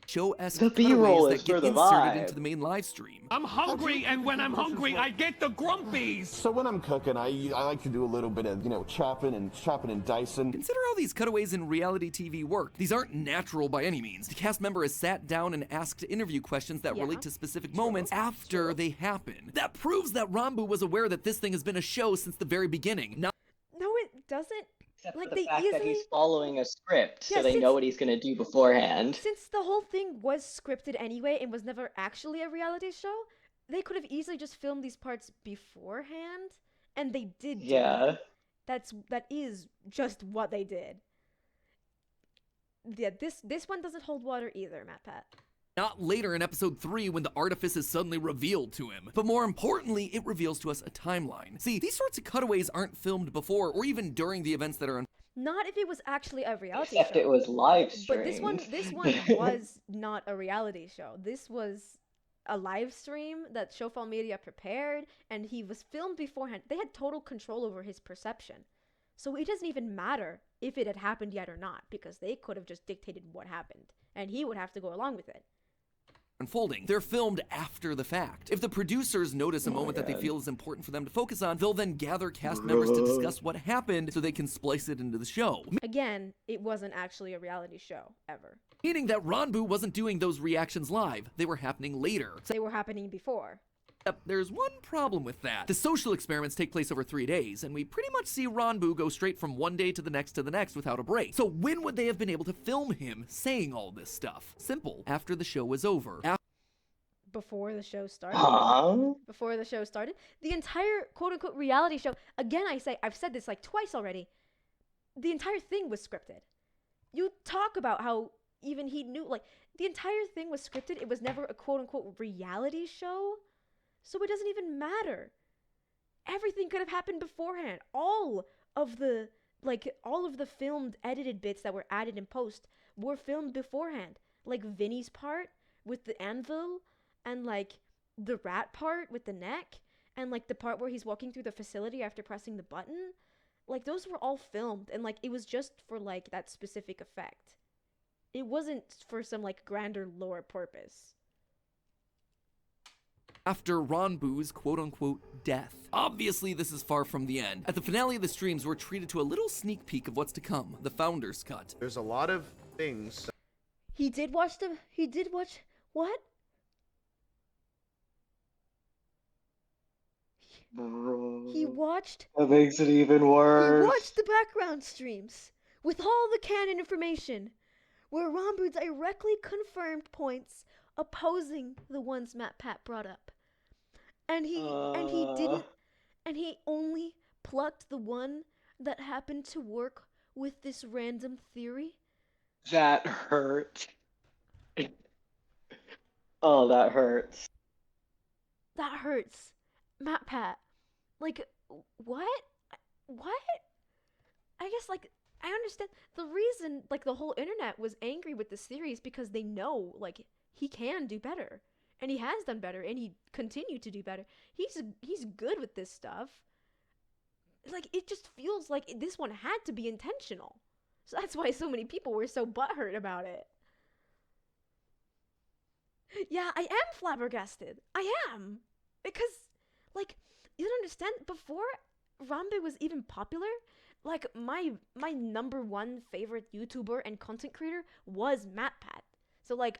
show-esque The cutaways B-roll that is get for the inserted vibe. into the main live stream. I'm hungry, and when I'm hungry, I get the grumpies. So when I'm cooking, I like to do a little bit of, chopping and dicing. Consider how these cutaways in reality TV work. These aren't natural by any means. The cast member is sat down and asked interview questions that Yeah. relate to specific moments after they happen. That proves that Ranbu was aware that this thing has been a show since the very beginning. Not No, it doesn't. Except Like, for they the fact that easily- he's following a script, so Yeah, they since- know what he's gonna do beforehand. Since the whole thing was scripted anyway and was never actually a reality show, they could have easily just filmed these parts beforehand, and they did. Yeah. That is just what they did. Yeah, this one doesn't hold water either, Matpat. Not later in episode 3 when the artifice is suddenly revealed to him. But more importantly, it reveals to us a timeline. See, these sorts of cutaways aren't filmed before or even during the events that are Not if it was actually a reality Except show. it was live But this one streamed. was not a reality show. This was a live stream that Showfall Media prepared, and he was filmed beforehand. They had total control over his perception. So it doesn't even matter if it had happened yet or not, because they could have just dictated what happened, and he would have to go along with it. unfolding. They're filmed after the fact. If the producers notice a moment that they feel is important for them to focus on, they'll then gather cast members to discuss what happened so they can splice it into the show. Again, it wasn't actually a reality show, ever. Meaning that Ranbu wasn't doing those reactions live. They were happening later. They were happening before. Except there's one problem with that. The social experiments take place over 3 days, and we pretty much see Ranbu go straight from one day to the next without a break. So when would they have been able to film him saying all this stuff? Simple. After the show was over. Before the show started. Huh? Before the show started. The entire quote-unquote reality show, again I say, I've said this like twice already, the entire thing was scripted. You talk about how even he knew, like, the entire thing was scripted. It was never a quote-unquote reality show. So it doesn't even matter. Everything could have happened beforehand. All of the filmed edited bits that were added in post were filmed beforehand. Like Vinny's part with the anvil, and like the rat part with the neck, and like the part where he's walking through the facility after pressing the button. Like those were all filmed, and like it was just for like that specific effect. It wasn't for some like grander lore purpose. After Ranbu's quote-unquote death. Obviously, this is far from the end. At the finale of the streams, we're treated to a little sneak peek of what's to come, the Founder's Cut. There's a lot of things. He did watch what? He watched That makes it even worse. He watched the background streams with all the canon information, where Ranbu directly confirmed points opposing the ones Matpat brought up, and he only plucked the one that happened to work with this random theory. That hurt. Oh, that hurts. That hurts, Matpat. Like, what? I guess like I understand the reason like the whole internet was angry with this series because they know like he can do better. And he has done better and he continued to do better. He's good with this stuff. Like it just feels like this one had to be intentional. So that's why so many people were so butthurt about it. Yeah, I am flabbergasted. I am. Because like you don't understand before Rambe was even popular, like my number one favorite YouTuber and content creator was Matpat. So like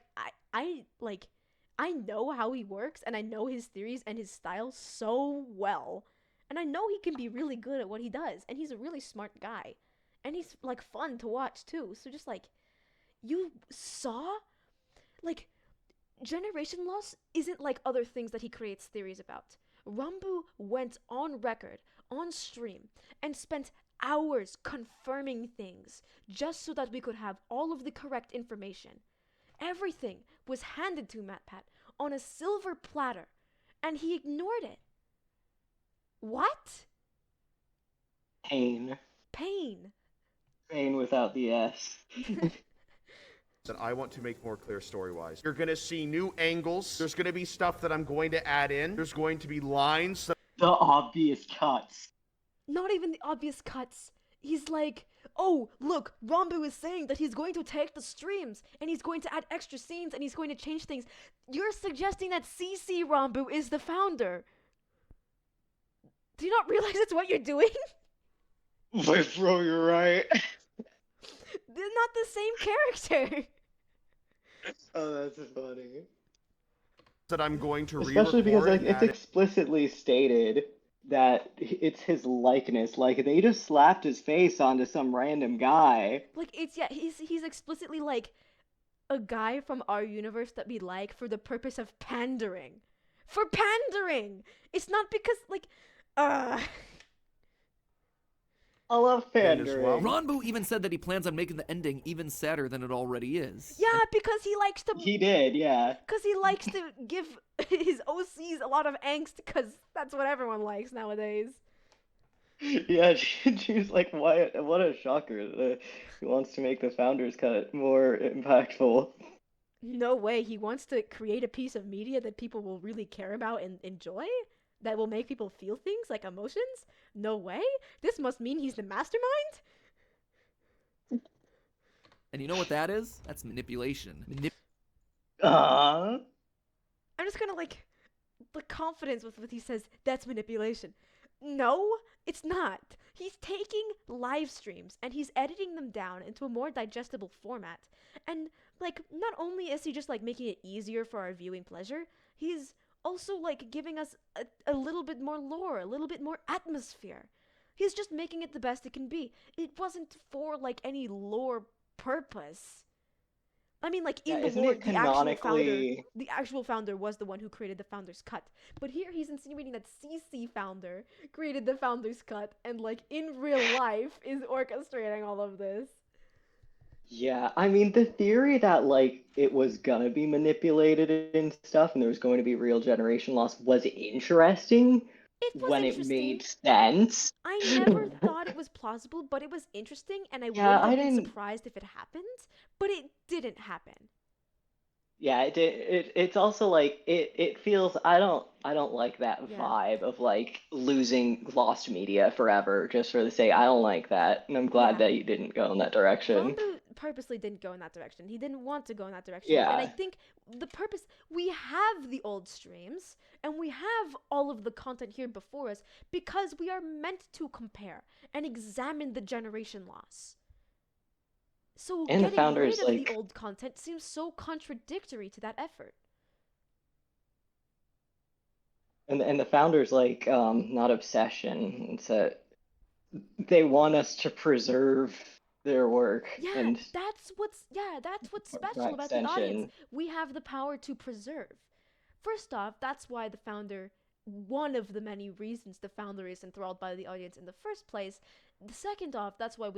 I know how he works and I know his theories and his style so well. And I know he can be really good at what he does and he's a really smart guy. And he's like fun to watch too. So just like you saw like generation loss isn't like other things that he creates theories about. Rambu went on record, on stream, and spent hours confirming things just so that we could have all of the correct information. Everything was handed to MatPat on a silver platter, and he ignored it. What? Pain. Pain. Pain without the S. That I want to make more clear story-wise. You're gonna see new angles. There's gonna be stuff that I'm going to add in. There's going to be lines that The obvious cuts. Not even the obvious cuts. He's like, oh, look, Rambu is saying that he's going to take the streams and he's going to add extra scenes and he's going to change things. You're suggesting that CC Rambu is the founder. Do you not realize that's what you're doing? Wait, bro, you're right. They're not the same character. Oh, that's funny. that I'm going to Especially because like and it's add in. explicitly stated that it's his likeness. Like they just slapped his face onto some random guy. Like it's he's explicitly like a guy from our universe that we like for the purpose of pandering. For pandering. It's not because like I love as pandering. well. Ranbu even said that he plans on making the ending even sadder than it already is. yeah, because he likes to He did, yeah. because he likes to give his OCs a lot of angst because that's what everyone likes nowadays. Yeah, she's like, why? What a shocker! He wants to make the founders cut more impactful. No way, he wants to create a piece of media that people will really care about and enjoy? That will make people feel things like emotions? No way? This must mean he's the mastermind? And you know what that is? That's manipulation. Uh I'm just gonna like the confidence with what he says, that's manipulation. No, it's not. He's taking live streams and he's editing them down into a more digestible format. And like not only is he just like making it easier for our viewing pleasure, he's also like giving us a little bit more lore, a little bit more atmosphere. He's just making it the best it can be. It wasn't for like any lore purpose. I mean, like in Yeah, the isn't lore, it the canonically- actual founder was the one who created the founder's cut. But here he's insinuating that CC founder created the founder's cut and like in real life is orchestrating all of this. yeah, I mean the theory that like it was gonna be manipulated and stuff, and there was going to be real generation loss was interesting It was when interesting. it made sense. I never thought it was plausible, but it was interesting, and I Yeah, wouldn't have I been didn't- surprised if it happened. But it didn't happen. Yeah, it's also like it feels I don't like that Yeah. vibe of like losing lost media forever just for the sake. I don't like that, and I'm glad Yeah. that you didn't go in that direction. Rambu purposely didn't go in that direction. He didn't want to go in that direction. And I Yeah. think the purpose, we have the old streams and we have all of the content here before us because we are meant to compare and examine the generation loss. So And the getting founders, rid of like- the old content seems so contradictory to that effort. And the founders like not obsession. It's that they want us to preserve their work Yeah, and that's what's Or special by about the audience. extension. We have the power to preserve. First off, that's why the founder, one of the many reasons the founder is enthralled by the audience in the first place. The second off, that's why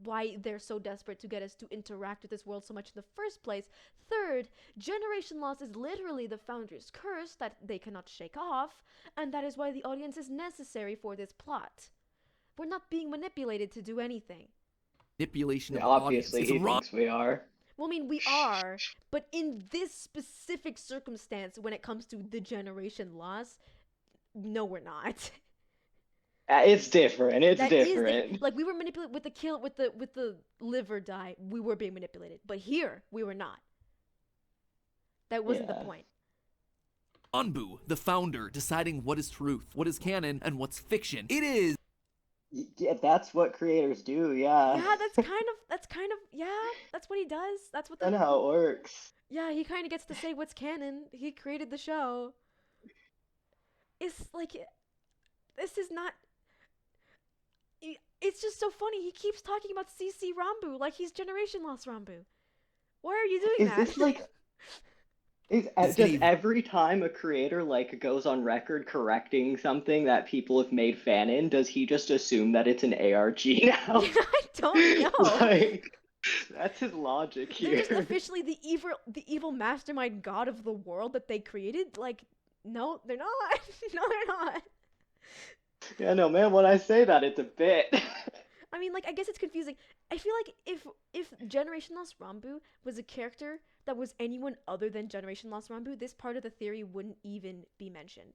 why they're so desperate to get us to interact with this world so much in the first place. Third, generation loss is literally the founder's curse that they cannot shake off, and that is why the audience is necessary for this plot. We're not being manipulated to do anything. Manipulation of Yeah, the audience. obviously, It's he wrong. thinks we are. Well, I mean, we are, but in this specific circumstance, when it comes to the generation loss, no, we're not. It's different. It's That is different. like we were manipulated with the liver dye. We were being manipulated, but here we were not. That wasn't the Yeah. point. Anbu, the founder, deciding what is truth, what is canon, and what's fiction. It is Yeah, that's what creators do. Yeah. Yeah, that's kind of yeah. That's what he does. That's what I know how it works. Yeah, he kind of gets to say what's canon. He created the show. It's like this is not. It's just so funny. He keeps talking about CC Rambu like he's Generation Lost Rambu. Why are you doing Is that? this like? Just every time a creator like goes on record correcting something that people have made fanon, does he just assume that it's an ARG now? I don't know. Like, that's his logic They're here. just officially the evil mastermind god of the world that they created. Like, no, they're not. No, they're not. Yeah, no, man. When I say that, it's a bit. I mean, like, I guess it's confusing. I feel like if Generation Lost Rambu was a character that was anyone other than Generation Lost Rambu, this part of the theory wouldn't even be mentioned.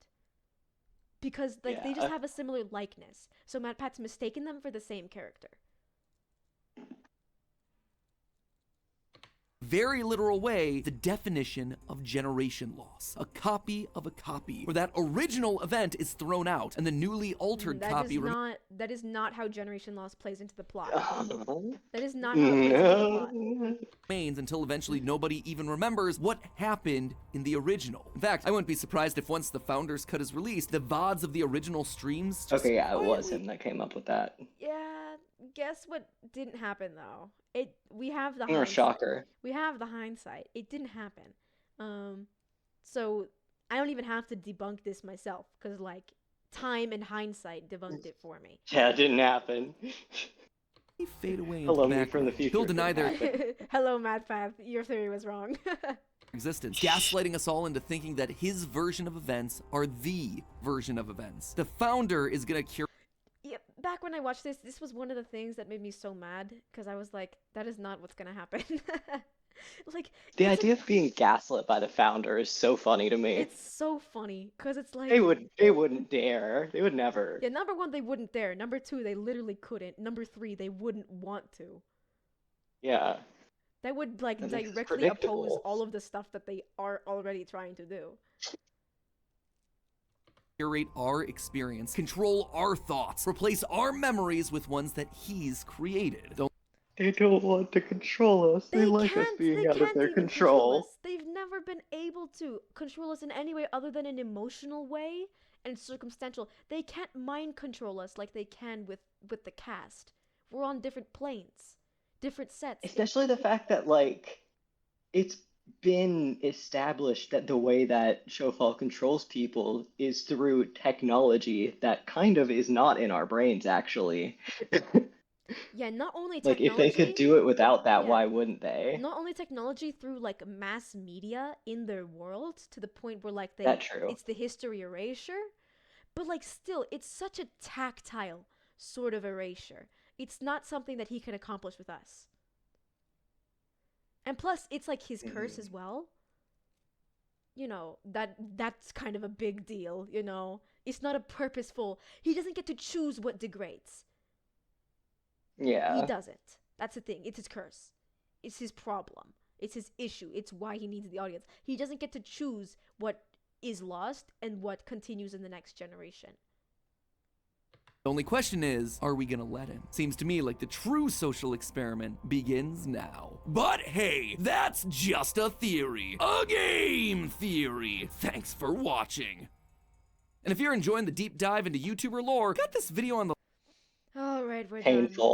Because like they just have a similar likeness. So Matpat's mistaken them for the same character. very literal way the definition of generation loss. A copy of a copy, where that original event is thrown out and the newly altered copy That is not how generation loss plays into the plot. No. That is not how it plays into the plot. remains until eventually nobody even remembers what happened in the original. In fact, I wouldn't be surprised if once the Founders Cut is released, the VODs of the original streams just Okay, yeah, it was him that came up with that. Yeah, guess what didn't happen though? We have the Or hindsight. shocker. We have the hindsight. It didn't happen. So I don't even have to debunk this myself because like time and hindsight debunked it for me. Yeah, it didn't happen. fade away into Hello, the me from the background. future. He'll deny their Hello, Matpat. Your theory was wrong. existence, gaslighting us all into thinking that his version of events are the version of events. The founder is gonna cure. Yeah, back when I watched this was one of the things that made me so mad because I was like, that is not what's gonna happen. Like The idea of being gaslit by the founder is so funny to me. it's so funny because it's like They wouldn't dare. They would never. yeah, number one, they wouldn't dare. Number two, they literally couldn't. Number three, they wouldn't want to. Yeah. That would like That makes it directly oppose predictable. all of the stuff that they are already trying to do. Curate our experience, control our thoughts, replace our memories with ones that he's created. They don't want to control us. They like us being out of their even control. us. They've never been able to control us in any way other than an emotional way and circumstantial. They can't mind control us like they can with the cast. We're on different planes, different sets. Especially the fact that like it's been established that the way that Showfall controls people is through technology that kind of is not in our brains actually. Yeah, not only Like technology. if they could do it without that, yeah. why wouldn't they? Not only technology through like mass media in their world to the point where like That's true. it's the history erasure, but like still it's such a tactile sort of erasure. It's not something that he can accomplish with us. And plus it's like his curse as well. You know, that's kind of a big deal, you know. It's not a purposeful. He doesn't get to choose what degrades. Yeah. He doesn't. That's the thing. It's his curse. It's his problem. It's his issue. It's why he needs the audience. He doesn't get to choose what is lost and what continues in the next generation. The only question is, are we gonna let him? Seems to me like the true social experiment begins now. But hey, that's just a theory. A game theory. Thanks for watching. And if you're enjoying the deep dive into YouTuber lore, got this video on the All right, we're done. Painful.